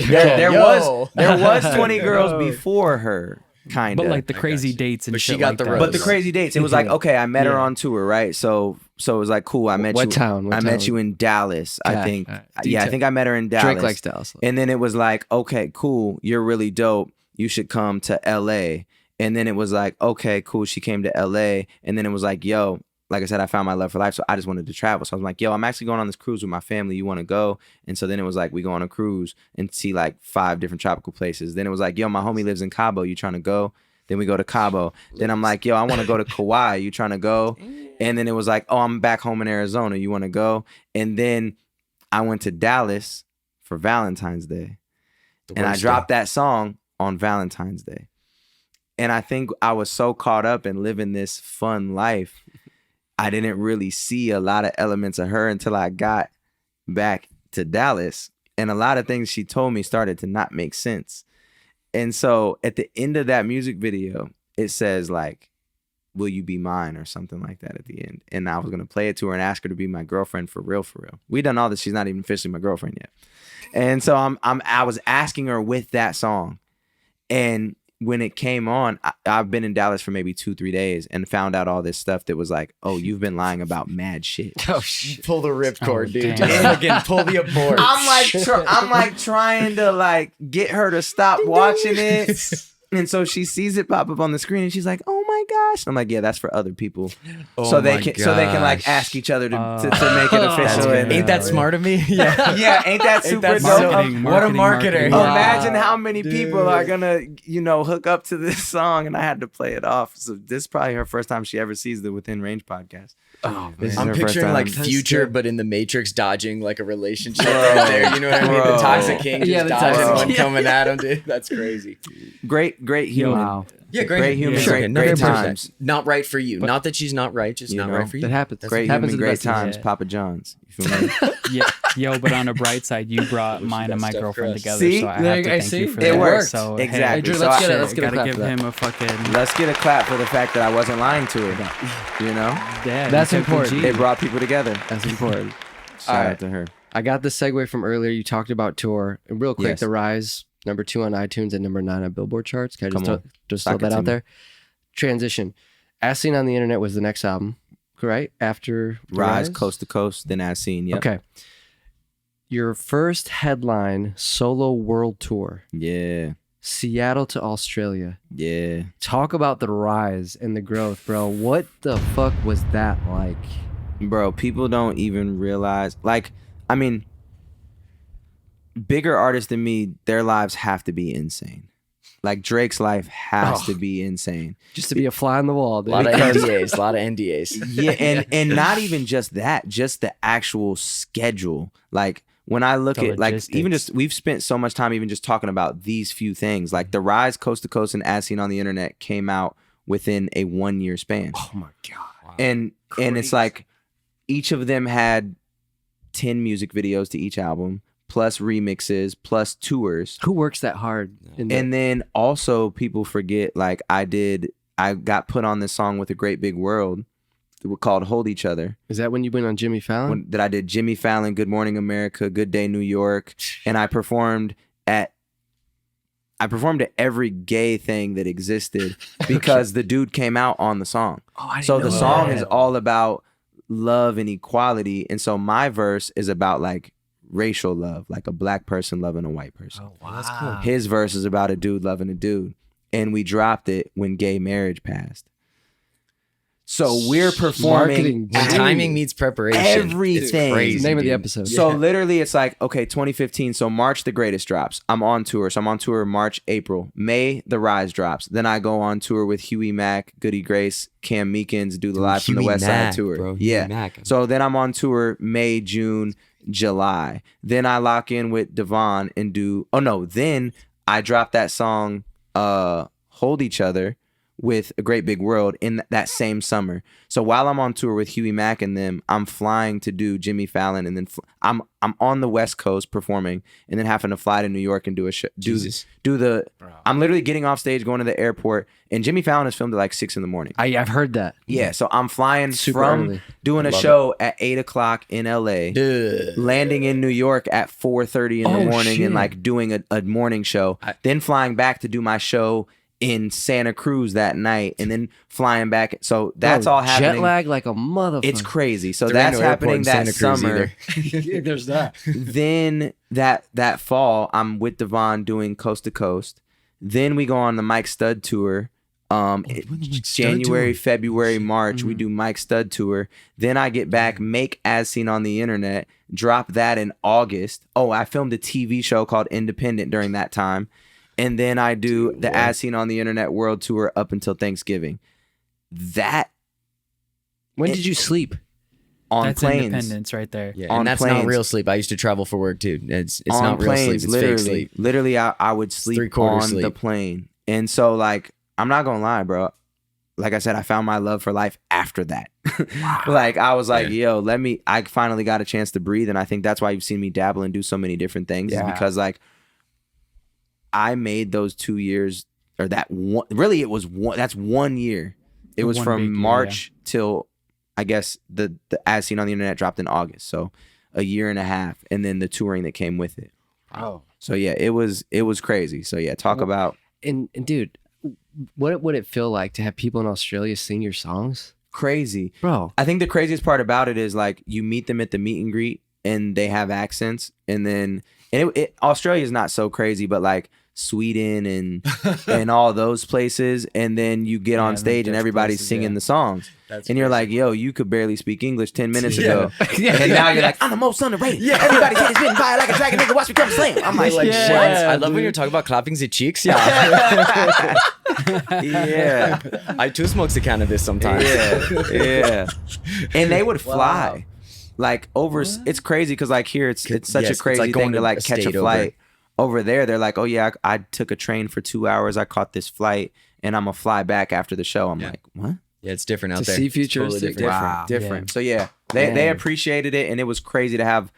There was 20 girls before her, kind of. But like the crazy dates and shit. She got like the that. rose. But the crazy dates, it was like, okay, I met her on tour, right? So it was like, cool. I met What you. town? I met you in Dallas, I think. Detail. I think I met her in Dallas. Drake likes Dallas. And then it was like, okay, cool. You're really dope. You should come to LA. And then it was like, okay, cool. She came to LA. And then it was like, yo, like I said, I found my love for life. So I just wanted to travel. So I was like, yo, I'm actually going on this cruise with my family. You want to go? And so then it was like, we go on a cruise and see like 5 different tropical places. Then it was like, yo, my homie lives in Cabo. You trying to go? Then we go to Cabo. Then I'm like, yo, I want to go to Kauai. You trying to go? And then it was like, oh, I'm back home in Arizona. You want to go? And then I went to Dallas for Valentine's Day. And I dropped that song on Valentine's Day. And I think I was so caught up in living this fun life, I didn't really see a lot of elements of her until I got back to Dallas. And a lot of things she told me started to not make sense. And so at the end of that music video, it says like, will you be mine or something like that at the end. And I was going to play it to her and ask her to be my girlfriend for real, for real. We done all this. She's not even officially my girlfriend yet. And so I was asking her with that song. And when it came on, I've been in Dallas for maybe 2-3 days and found out all this stuff that was like, oh, you've been lying about mad shit. Oh shit! Pull the ripcord, dude. damn. Just fucking pull the abort. I'm like trying to like get her to stop watching it. And so she sees it pop up on the screen and she's like, oh my gosh. I'm like, yeah, that's for other people. So they can like ask each other to make it official. And, Ain't that smart of me? Yeah. yeah, ain't that super that dope? marketing, what a marketer. Wow. Imagine how many people are gonna, hook up to this song, and I had to play it off. So this is probably her first time she ever sees the Within Range podcast. Oh, This is I'm her first picturing like time. Future, but in the Matrix, dodging like a relationship right there. You know what I mean? The Toxic King just Yeah, the dodging Toxic one coming at him, dude. That's crazy. Great human. Wow. Yeah, Great human, Sure, great another times. person. Not right for you. Not that she's not right, just You not know, right for you. that happens. Great happens human, to the great best of us. times. Yeah. Papa John's. You feel me? Yeah, yo, but on the bright side, you brought mine and my stuff girlfriend crust. together, See? so I There have to you- I thank see. you for It that. works. So, Exactly. Hey, Drew, So let's I- get it. Let's get a gotta clap give for that. him a fucking. Let's get a clap for the fact that I wasn't lying to her. You know, Yeah, That's you took the important. G. it brought people together. That's important. Shout All right. out to her. I got the segue from earlier. You talked about tour. And real quick, Yes. the Rise number 2 on iTunes, and number 9 on Billboard charts. Can I Come on. just Suck throw it that to out me. there? Transition. As Seen on the Internet was the next album, right? After Rise, Coast to Coast, then As Seen. Yep. Okay. Your first headline solo world tour, Yeah. Seattle to Australia. Yeah. Talk about the rise and the growth, bro. What the fuck was that like? Bro, people don't even realize. Like, I mean, bigger artists than me, their lives have to be insane. Like, Drake's life has to be insane. Just to be a fly on the wall, dude. A lot of Because- NDAs. A lot of NDAs. Yeah, and not even just that, just the actual schedule. Like, when I look The at, like, even logistics. just, we've spent so much time even just talking about these few things. Like, the Rise, Coast to Coast, and As Seen on the Internet came out within a 1-year span. Oh my god. And it's like, each of them had 10 music videos to each album, plus remixes, plus tours. Who works that hard? And then also people forget, like, I got put on this song with A Great Big World called Hold Each Other. Is that when you went on Jimmy Fallon? That I did Jimmy Fallon, Good Morning America, Good Day New York, and I performed at every gay thing that existed because the dude came out on the song. So the song is all about love and equality, and so my verse is about like racial love, like a black person loving a white person. Oh, wow. That's cool. His verse is about a dude loving a dude, and we dropped it when gay marriage passed. So we're performing Marketing. When timing meets preparation. Everything. It's crazy, It's the name of the dude. episode. So literally it's like, okay, 2015. So March, The Greatest drops. I'm on tour. So I'm on tour March, April. May, The Rise drops. Then I go on tour with Huey Mack, Goody Grace, Cam Meekins, do the Live from the Huey West Mack, Side tour. bro. Huey Yeah. Mack. So then I'm on tour May, June, July. Then I lock in with Devon and then I drop that song, Hold Each Other, with A Great Big World in that same summer. So while I'm on tour with Huey Mack and them, I'm flying to do Jimmy Fallon, and then I'm on the West Coast performing, and then having to fly to New York and do a show. Jesus. I'm literally getting off stage, going to the airport, and Jimmy Fallon is filmed at like 6 a.m. I've heard that. Yeah, so I'm flying Super from early. doing a show at 8 o'clock in LA, Duh. landing in New York at 4:30 in the morning, shit. and like doing a morning show, then flying back to do my show in Santa Cruz that night, and then flying back. So that's Bro, all happening. Jet lag like a motherfucker. It's crazy. So There that's ain't no airport happening in that Santa Cruz summer. either. There's that. Then that fall, I'm with Devon doing Coast to Coast. Then we go on the Mike Stud tour. January, February, March, we do Mike Stud tour. Then I get back, make As Seen on the Internet, drop that in August. Oh, I filmed a TV show called Independent during that time. And then I do the As Seen on the Internet world tour up until Thanksgiving. That When did you sleep? on That's planes. independence right there. Yeah, On and that's planes. not real sleep. I used to travel for work too. It's On not real sleep. planes, It's literally, fake sleep. Literally, I would sleep three-quarter on sleep. the plane. And so, like, I'm not gonna lie, bro. Like I said, I found my love for life after that. Like, I was like, yo, I finally got a chance to breathe. And I think that's why you've seen me dabble and do so many different things, is because, like, I made those 2 years, or that one, really, it was one, that's 1 year. It was One big from year, March till, I guess, the As Seen on the Internet dropped in August. So a year and a half. And then the touring that came with it. Oh. So yeah, it was crazy. So yeah, talk about And dude, what would it feel like to have people in Australia sing your songs? crazy. Bro. I think the craziest part about it is, like, you meet them at the meet and greet and they have accents, and then Australia is not so crazy, but like Sweden and all those places, and then you get on them stage and Dutch everybody's places, singing yeah. the songs. And you're like, yo, you could barely speak English 10 minutes ago. Yeah. And now you're like, I'm the most underrated. Everybody's hitting spitting fire like a dragon, nigga, watch me come slam. I'm like, Like, yeah. what? I love when you're talking about clapping the cheeks. Yeah. Yeah. I too smokes a can of this sometimes. Yeah. And they would fly. Like, over, it's crazy because, like, here it's such Yes, a it's crazy like going thing to to like a catch a state flight. Over there, they're like, oh yeah, I took a train for 2 hours. I caught this flight, and I'm gonna fly back after the show. I'm like, what? Yeah, it's different out To there. see It's totally Futuristic? different. Wow. Different. So yeah, they Man. appreciated it, and it was crazy to have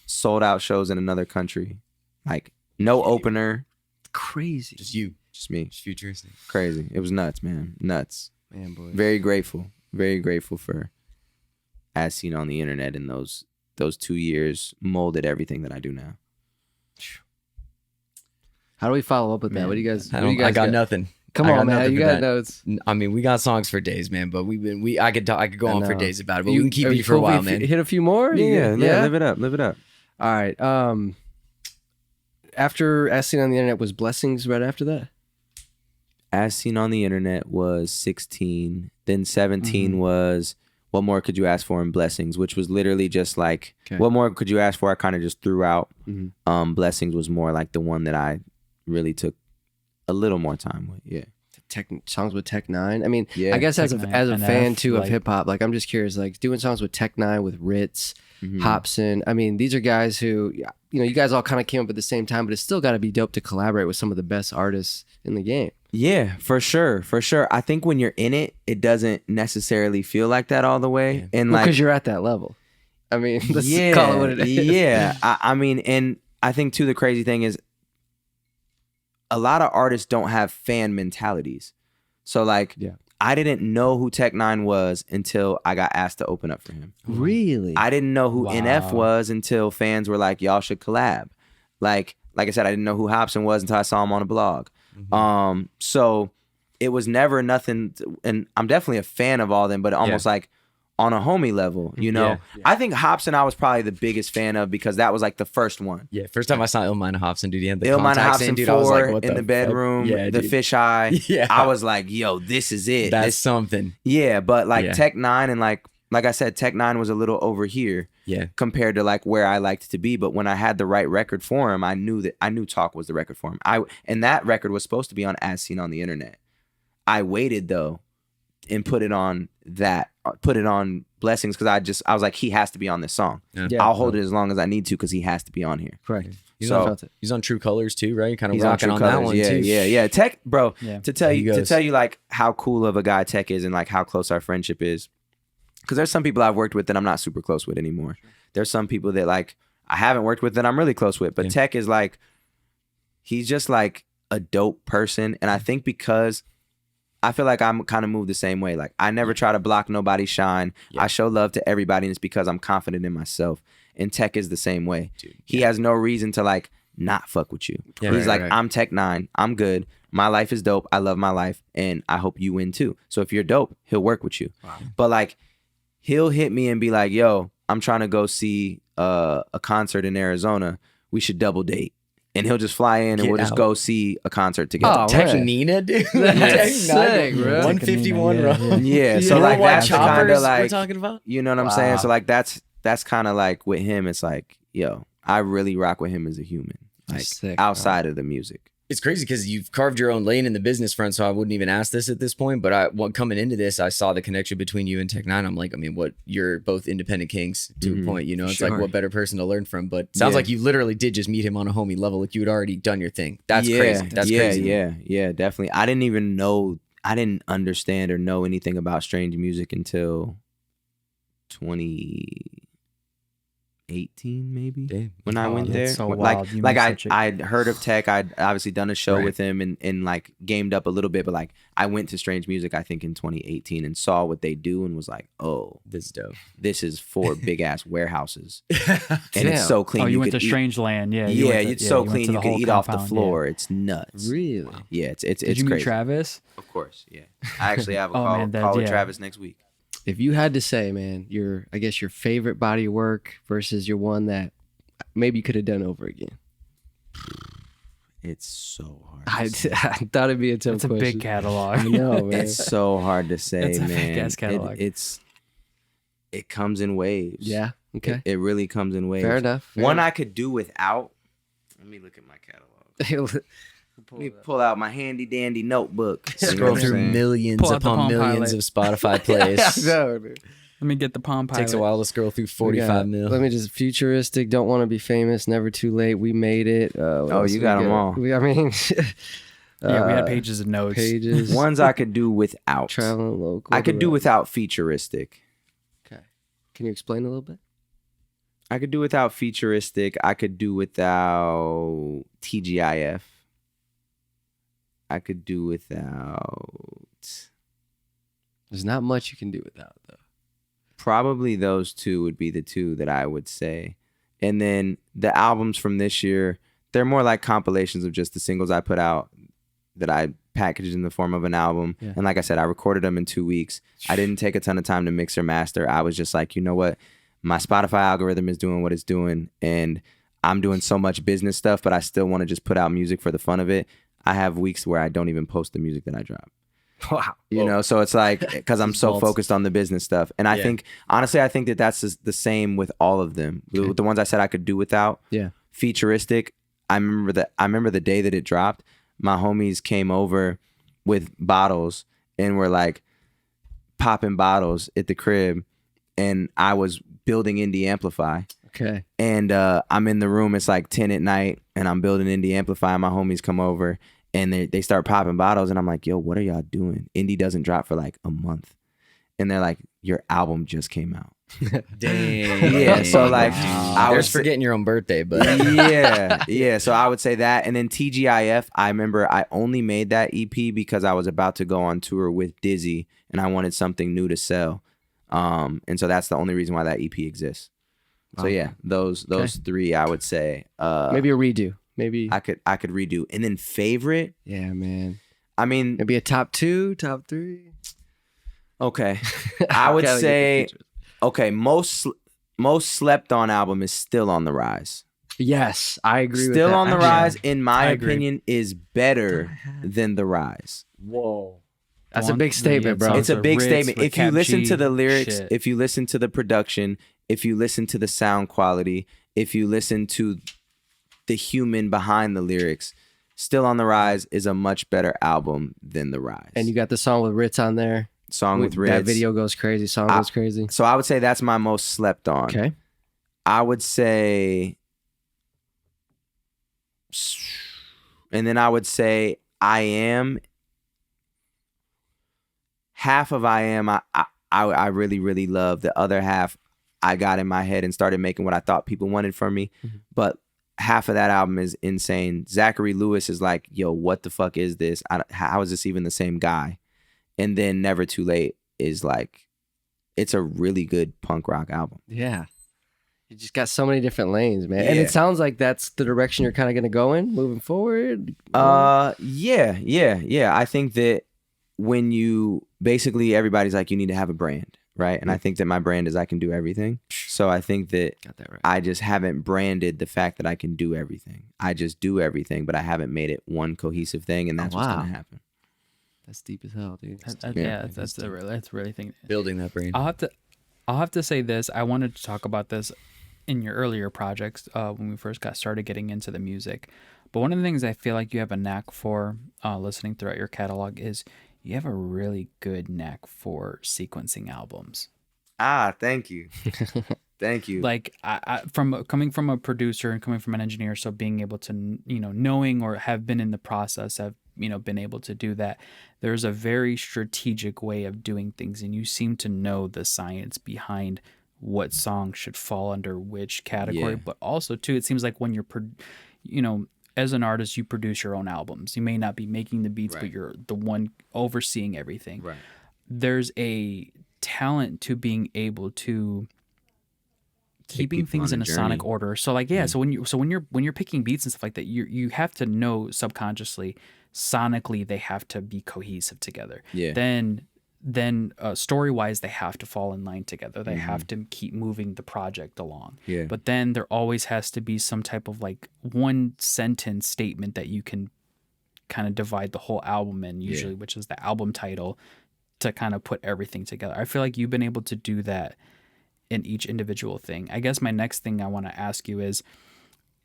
sold out shows in another country. Like, no opener, Crazy. Just you. just me. Just futuristic. Crazy. It was nuts, man. Nuts. Man, boy. Very grateful. Very grateful for As Seen on the Internet, and those 2 years molded everything that I do now. How do we follow up with that? What do you guys? What do you I guys got nothing. Come I got on, man. nothing You for got that. notes. I mean, we got songs for days, man. But I could go on for know. days about it. But we can keep are you for a cool if while, we man. Hit a few more. Yeah. Live it up. Live it up. All right. After As Seen on the Internet was Blessings right after that. As Seen on the Internet was 16. Then 17 was What More Could You Ask For in Blessings, which was literally just like, Okay. What More Could You Ask For? I kind of just threw out. Mhm. Blessings was more like the one that I really took a little more time with. Yeah. Songs with Tech Nine. I mean, Yeah. I guess as a Tech as a Nine, fan NF, too of like- hip hop, like I'm just curious, like doing songs with Tech Nine, with Ritz, Mhm. Hobson. I mean, these are guys who, you guys all kind of came up at the same time, but it's still got to be dope to collaborate with some of the best artists in the game. Yeah, for sure. I think when you're in it, it doesn't necessarily feel like that all the way. And Because like, you're at that level. I mean, let's yeah, call it what it is. Yeah. I mean, and I think too, the crazy thing is a lot of artists don't have fan mentalities. So like, Yeah. I didn't know who Tech Nine was until I got asked to open up for him. Really? I didn't know who Wow. NF was until fans were like, y'all should collab. Like I said, I didn't know who Hobson was until I saw him on a blog. So it was never nothing, and I'm definitely a fan of all them, but almost like on a homie level, you know? Yeah. I think Hobson I was probably the biggest fan of because that was like the first one. Yeah, first time I saw Illmind Hobson, dude, he had the Illmind contacts in, Hobson dude. 4 I was like, what in the fuck? bedroom, Yeah, the dude. fisheye. Yeah. I was like, yo, this is it. That's This- something. yeah, but like Yeah. Tech Nine and like I said, Tech Nine was a little over here. Yeah. Compared to like where I liked to be, but when I had the right record for him, I knew Talk was the record for him. And that record was supposed to be on As Seen on the Internet. I waited though and put it on Blessings because I was like, he has to be on this song. Yeah. I'll hold it as long as I need to because he has to be on here. Correct. He's, So- on, felt it. he's on True Colors too, right? Kind of He's on rocking True on that Colors. one Yeah, too. yeah. Tech, bro. Yeah. To tell He goes. you like how cool of a guy Tech is and like how close our friendship is. Because there's some people I've worked with that I'm not super close with anymore. There's some people that like I haven't worked with that I'm really close with. But Yeah. Tech is like, he's just like a dope person. And I think because I feel like I'm kind of moved the same way. Like I never try to block nobody's shine. Yeah. I show love to everybody, and it's because I'm confident in myself. And Tech is the same way. Dude, He has no reason to like not fuck with you. Yeah, He's right, like, right. I'm Tech Nine. I'm good. My life is dope. I love my life, and I hope you win too. So if you're dope, he'll work with you. But like, he'll hit me and be like, "Yo, I'm trying to go see a concert in Arizona. We should double date." And he'll just fly in and Get we'll just out. go see a concert together. Oh, Tech man. Nina, dude. That's Tech Nina. sick, bro. 151 Yeah, run. Yeah, so You like know what that's the kind choppers of like we're talking about. you know what I'm saying? Wow. So like that's kind of like with him. It's like, yo, I really rock with him as a human, like That's sick, bro. outside of the music. It's crazy because you've carved your own lane in the business front, so I wouldn't even ask this at this point. But coming into this, I saw the connection between you and Tech Nine. I'm like, I mean, what you're both independent kings to a point, you know? It's like, Sure. what better person to learn from? But sounds Yeah. like you literally did just meet him on a homie level, like you had already done your thing. That's crazy. That's crazy. Yeah, definitely. I didn't understand or know anything about strange music until 2018 maybe. Damn. When I Oh, went that's there, so like wild. You like made such a- I'd heard of Tech. I'd obviously done a show Right. with him and like gamed up a little bit, but like I went to Strange Music I think in 2018 and saw what they do and was like, oh, This is dope. this is 4 big ass warehouses and Damn. it's so clean. Oh, you went could to eat- Strange Land. Yeah. Yeah, went to- it's so you went clean to you the could whole eat off the compound, floor. It's nuts. Really? Yeah, it's Yeah. Did you meet crazy. Travis? Of course, yeah. I actually have a Oh, call, man, that- call with yeah. Travis next week. If you had to say, man, I guess your favorite body of work versus your one that maybe you could have done over again. It's so hard. I, to I say. thought it'd be a tough It's a question. big catalog. I know, man. It's so hard to say, It's a man. big-ass catalog. It comes in waves. Yeah. Okay. It really comes in waves. Fair enough. One I could do without. Let me look at my catalog. Let me pull out my handy dandy notebook. You know Scroll what I'm through saying? millions Pull out the upon Palm millions Pilot. of Spotify plays. No, dude. Let me get the Palm Pilot. Takes a while to scroll through We 45 got- mil. Let me just futuristic. Don't want to be famous. Never too late. We made it. What Oh, else you we got 'em all. I mean, Yeah, we had pages of notes. pages. Ones I could do without. Traveling local. I could do direct. without futuristic. Okay. Can you explain a little bit? I could do without futuristic. I could do without TGIF. I could do without. There's not much you can do without though. Probably those two would be the two that I would say. And then the albums from this year, They're more like compilations of just the singles I put out that I packaged in the form of an album. Yeah. And like I said, I recorded them in 2 weeks. I didn't take a ton of time to mix or master. I was just like, you know what? My Spotify algorithm is doing what it's doing, and I'm doing so much business stuff, but I still want to just put out music for the fun of it. I have weeks where I don't even post the music that I drop. Wow. You know, so it's like, because I'm so Results. focused on the business stuff. And I think, honestly, I think that that's the same with all of them. Okay. The ones I said I could do without. Yeah. Futuristic, I remember the day that it dropped, my homies came over with bottles and were like popping bottles at the crib. And I was building Indie Amplify. Okay. And I'm in the room, it's like 10 at night, and I'm building Indie Amplify, and my homies come over. And they start popping bottles, and I'm like, yo, what are y'all doing? Indie doesn't drop for like a month. And they're like, your album just came out. Dang. Yeah, so like, I There's was forgetting your own birthday, but yeah. So I would say that. And then TGIF, I remember I only made that EP because I was about to go on tour with Dizzy, and I wanted something new to sell. And so that's the only reason why that EP exists. So yeah, those three, I would say. Maybe a redo. Maybe I could redo. And then favorite, yeah, man. I mean, Maybe a top 2, top 3. okay. I would say, okay, most slept on album is Still on the Rise. Yes, I agree with Still that. on the Actually, Rise, in my I agree. opinion, is better than The Rise. Whoa. That's a One- big statement, bro. yeah, It's a big Ritz statement. with If you Cap listen G to the lyrics, shit. if you listen to the production, if you listen to the sound quality, if you listen to the human behind the lyrics, Still on the Rise is a much better album than The Rise. And you got the song with Ritz on there. Song with Ritz. That video goes crazy. Song goes crazy. So I would say that's my most slept on. Okay. I would say, and then I would say I Am. Half of I Am, I really, really love. The other half, I got in my head and started making what I thought people wanted from me. Mm-hmm. But half of that album is insane. Zachary Lewis is like, yo, what the fuck is this? How is this even the same guy? And then Never Too Late is like, it's a really good punk rock album. Yeah. You just got so many different lanes, man. And Yeah. it sounds like that's the direction you're kind of going to go in moving forward. Yeah. I think that when you basically, everybody's like, you need to have a brand, right? And I think that my brand is I can do everything. So I think that Got that right. I just haven't branded the fact that I can do everything. I just do everything, but I haven't made it one cohesive thing, and that's what's wow. gonna happen. That's deep as hell, dude. That's really thing. building that brain. I'll have to say this. I wanted to talk about this in your earlier projects when we first got started getting into the music. But one of the things I feel like you have a knack for listening throughout your catalog is you have a really good knack for sequencing albums. Thank you. Thank you. Like I from coming from a producer and coming from an engineer, so being able to, knowing or have been in the process, have, been able to do that. There's a very strategic way of doing things, and you seem to know the science behind what song should fall under which category. Yeah. But also too, it seems like when you're, as an artist, you produce your own albums. You may not be making the beats, but you're the one overseeing everything. Right. There's a talent to being able to keeping people things on in a a sonic journey. order. So like so when you're picking beats and stuff like that, you have to know subconsciously, sonically they have to be cohesive together. Yeah. Then story wise they have to fall in line together. They have to keep moving the project along. Yeah. But then there always has to be some type of like one sentence statement that you can kind of divide the whole album in, usually, which is the album title, to kind of put everything together. I feel like you've been able to do that in each individual thing. I guess my next thing I want to ask you is,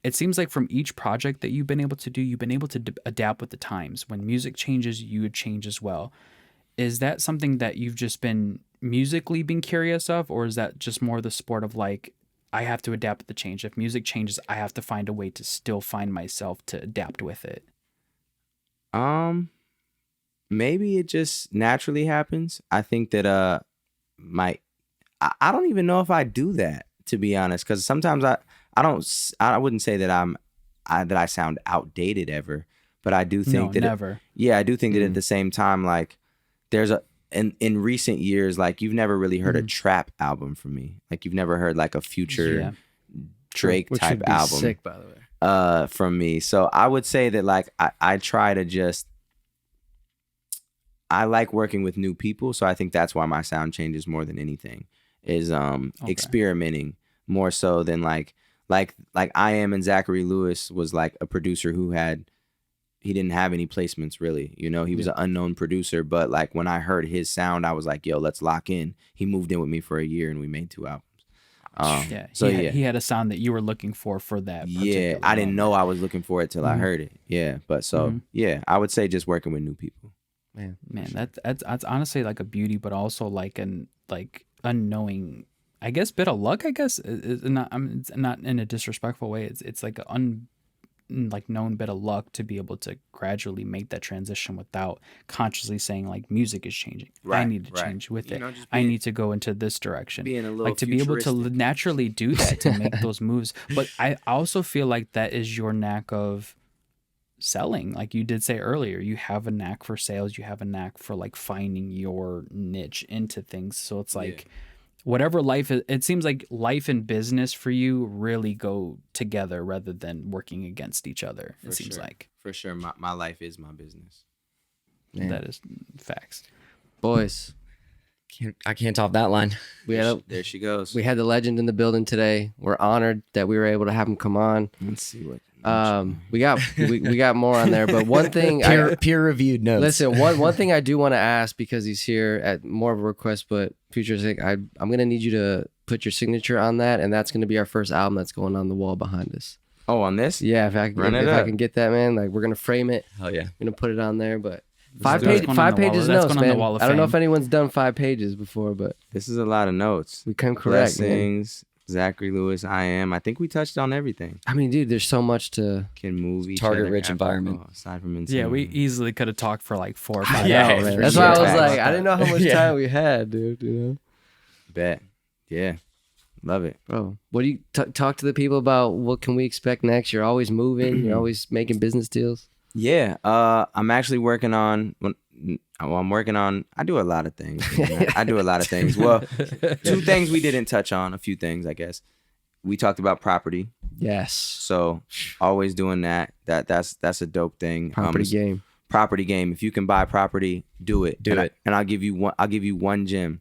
it seems like from each project that you've been able to do, you've been able to adapt with the times. When music changes, you would change as well. Is that something that you've just been musically been curious of, or is that just more the sport of like, I have to adapt with the change? If music changes, I have to find a way to still find myself to adapt with it. Maybe it just naturally happens. I think that I don't even know if I do that, to be honest, because sometimes I wouldn't say that that I sound outdated ever, but I do think that never. I do think that at the same time, like there's in recent years, like you've never really heard a trap album from me. Like you've never heard like a Future Drake Which type would be album. sick, by the way. from me. So I would say that like I try to just I like working with new people, so I think that's why my sound changes more than anything is experimenting more so than like I Am and Zachary Lewis was like a producer who he didn't have any placements really, you know, he was an unknown producer, but like when I heard his sound, I was like, yo, let's lock in. He moved in with me for a year and we made 2 albums. He had a sound that you were looking for that. Yeah, I didn't know I was looking for it till I heard it. Yeah, but so yeah, I would say just working with new people. Man, that's honestly like a beauty, but also like an unknowing, I guess, bit of luck. I guess it's not in a disrespectful way. It's like an known bit of luck to be able to gradually make that transition without consciously saying like music is changing. I need to change with it. I need to go into this direction. Being a little like to be able to naturally do that, to make those moves. But I also feel like that is your knack of selling. Like you did say earlier, you have a knack for sales. You have a knack for like finding your niche into things. So it's like whatever life is, it seems like life and business for you really go together rather than working against each other. It seems like. For sure. My life is my business. Man. That is facts. Boys. I can't top that line. There she goes. We had the legend in the building today. We're honored that we were able to have him come on. Let's see what. We got more on there, but one thing peer reviewed notes. Listen, one thing I do want to ask because he's here at more of a request, but Futuristic, I'm gonna need you to put your signature on that, and that's gonna be our first album that's going on the wall behind us. Oh, on this? Yeah, if I can get that, man, like we're gonna frame it. Hell yeah, I'm gonna put it on there, but five pages notes, man. I don't know if fame. anyone's done 5 pages before, but this is a lot of notes. We came correct, Blessings, Zachary Lewis, I Am. I think we touched on everything. I mean, dude, there's so much to can move each target other rich environment. Aside from insane. Yeah, we easily could have talked for like 4 or 5 Yeah, hours. man. That's why I was like, I didn't know how much time we had, dude. You know, bet. Yeah, love it, bro. What do you talk to the people about? What can we expect next? You're always moving. You're always making business deals. Yeah, I'm actually working on. I'm working on. I do a lot of things. I do a lot of things. Well, 2 things we didn't touch on. A few things, I guess. We talked about property. Yes. So always doing that. That's a dope thing. Property game. Property game. If you can buy property, do it. Do it. And I'll give you one. I'll give you one gem.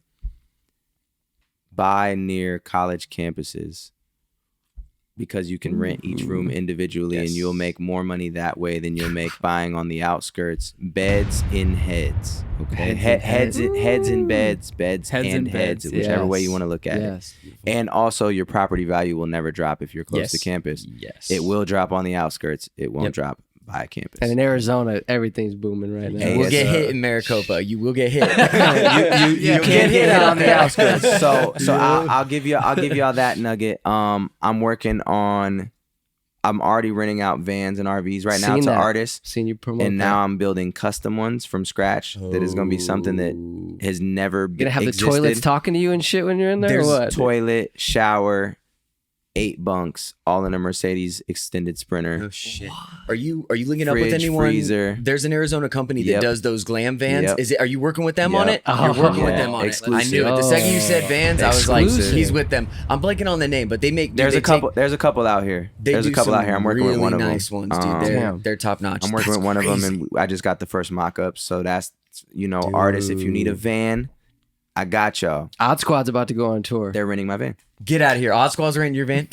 Buy near college campuses. Because you can rent each room individually, and you'll make more money that way than you'll make buying on the outskirts. Beds in heads, okay? Heads in beds, beds and heads, whichever way you want to look at it. And also, your property value will never drop if you're close to campus. Yes, it will drop on the outskirts. It won't drop by campus. And in Arizona, everything's booming right now. You will get hit in Maricopa. You will get hit. you can't hit it on the outskirts. So I'll give y'all that nugget. I'm already renting out vans and RVs right now to artists. Seen you promote and now I'm building custom ones from scratch. That is going to be something that has never been. Gonna have existed. The toilets talking to you and shit when you're in there. There's or what? Toilet, shower, 8 bunks, all in a Mercedes extended Sprinter. Oh shit! Are you linking up with anyone? Freezer. There's an Arizona company that does those glam vans. Yep. Are you working with them on it? Oh, you're working with them on exclusive. it. I knew it. The second you said vans, I was like, he's with them. I'm blanking on the name, but they make. There's a couple out here. There's a couple out here. I'm working with one of them. Nice ones, dude. They're top notch. I'm working with one of them, and I just got the first mock-up. So that's artists. If you need a van, I got y'all. Odd Squad's about to go on tour. They're renting my van. Get out of here. Odd Squad's renting your van.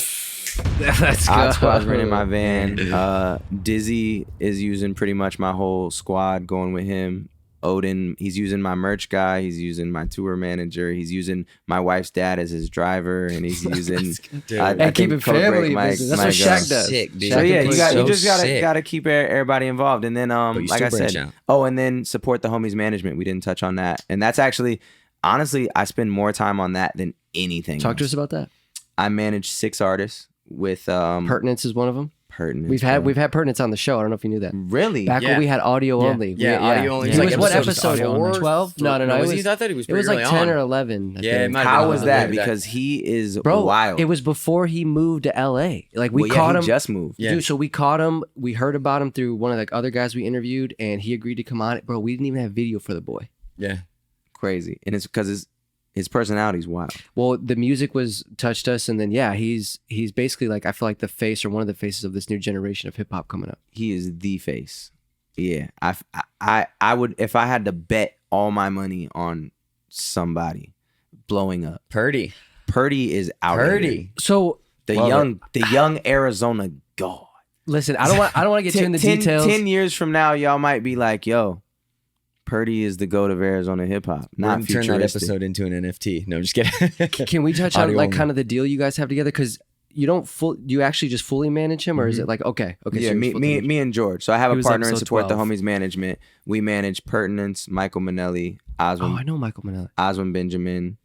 Odd Squad's renting my van. Dizzy is using pretty much my whole squad going with him. Odin, he's using my merch guy. He's using my tour manager. He's using my wife's dad as his driver, and he's using. I keep it family. That's what Shaq does. Sick, dude. So yeah, you just gotta keep everybody involved, and then like I said, and then support the homies management. We didn't touch on that, and that's actually honestly I spend more time on that than anything. Talk to us about that. I manage 6 artists with Pertinence is one of them. Pertinence. We've had Pertinence on the show. I don't know if you knew that. Really? Back when we had audio only. Audio only. It was what episode? episode? 12? No. I thought that he was. It was like 10 or 11. How was that? Because he is wild. It was before he moved to LA. Like we caught him. He just moved. Yeah. Dude, so we caught him. We heard about him through one of the other guys we interviewed, and he agreed to come on it. Bro, we didn't even have video for the boy. Yeah. Crazy. And it's because His personality's wild. Well, the music was touched us, and then yeah, he's basically like, I feel like the face or one of the faces of this new generation of hip hop coming up. He is the face. Yeah, I would, if I had to bet all my money on somebody blowing up. Purdy. Purdy is out. Here. So The young Arizona god. listen, I don't want to get too in the details. 10 years from now, y'all might be like, yo, Purdy is the GOAT of Arizona hip hop. Not Turn that Futuristic. episode into an NFT. No, I'm just kidding. Can we touch on Audio like only. kind of the deal you guys have together? Because you actually just fully manage him, or is it like okay? Yeah, so me and George. So I have He a was partner in episode Support the 12. Homies management. We manage Pertinence, Michael Manelli, Oh, I know Michael Manelli. Oswin Benjamin.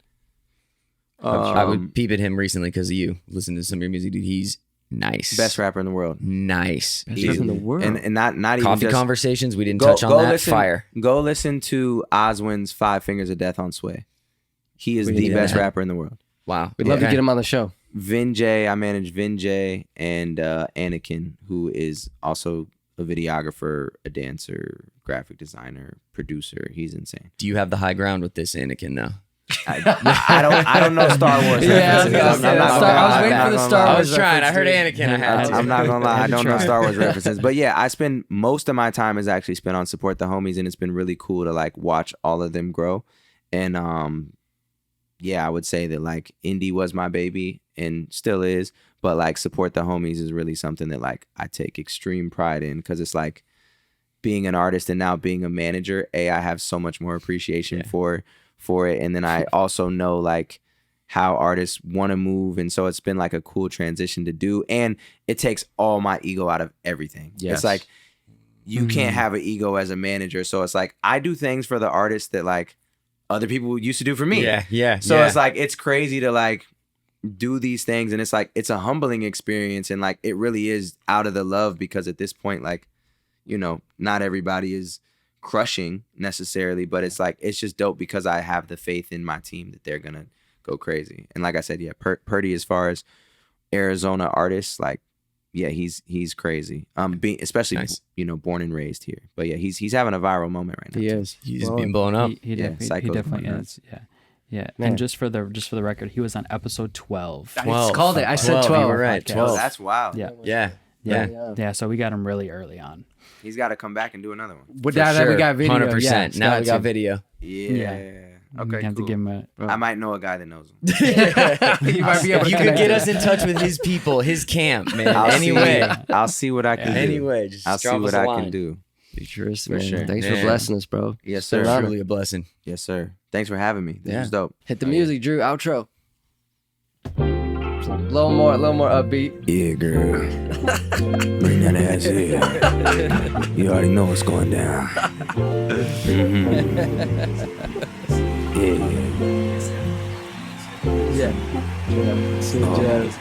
I would peep at him recently because of you. Listen to some of your music, dude. He's nice. Best rapper in the world. Nice. Best rapper in the world. And not even Coffee just, conversations. We didn't touch on that. Listen, Fire. Go listen to Oswin's 5 Fingers of Death on Sway. He is We the need best that. rapper in the world. Wow. We'd love to Okay. get him on the show. Vinjay, I manage Vinjay and Anakin, who is also a videographer, a dancer, graphic designer, producer. He's insane. Do you have the high ground with this Anakin now? I don't know Star Wars. Yeah, references. I was I'm not gonna say, gonna I was lie. waiting I'm for the not Star gonna lie. Wars reference, I heard dude. Anakin. I had to. I'm not gonna lie, I don't know Try. Star Wars references, but yeah, I spend most of my time is actually spent on Support the Homies, and it's been really cool to like watch all of them grow. And yeah, I would say that like indie was my baby and still is, but like Support the Homies is really something that like I take extreme pride in because it's like being an artist and now being a manager. I have so much more appreciation for it, and then I also know like how artists want to move, and so it's been like a cool transition to do, and it takes all my ego out of everything. Yes. It's like you can't have an ego as a manager, so it's like I do things for the artists that like other people used to do for me. Yeah. So it's like it's crazy to like do these things, and it's like it's a humbling experience, and like it really is out of the love, because at this point, like, you know, not everybody is crushing necessarily, but it's like it's just dope because I have the faith in my team that they're gonna go crazy. And like I said, yeah, Purdy, as far as Arizona artists, like, yeah, he's crazy. Especially Nice. you know, born and raised here. But yeah, he's having a viral moment right now. He too. is. He's been blown up. He Yeah, Psycho's definitely going is. Yeah. Man. And just for the record, he was on episode 12. It's called it. I said 12. You were right. podcast. 12. Oh, that's wild. Yeah. Yeah. Yeah. So we got him really early on. He's got to come back and do another one. But now that we got video, 100%. yeah, it's now we got to. video. Yeah. Okay, We have cool. to give him I might know a guy that knows him. You might be able If to you could connect get it. us in touch with his people, his camp, man. I'll Anyway. I'll see what I can do. Anyway, just I'll see drop what us a I line. can do. Futuristic, For man. sure. Thanks for Man. blessing us, bro. Yes, It's an sir. honor. Truly a blessing. Yes, sir. Thanks for having me. This Yeah. was dope. Hit the music, Drew. Outro. A little more upbeat. Yeah, girl. Bring that ass here. You already know what's going down. Yeah. Yeah. Sweet jazz.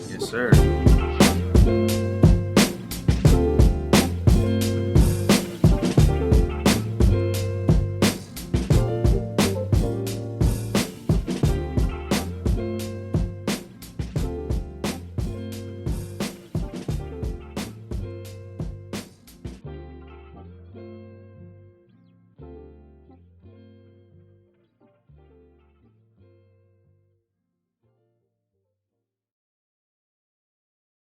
Yes, sir.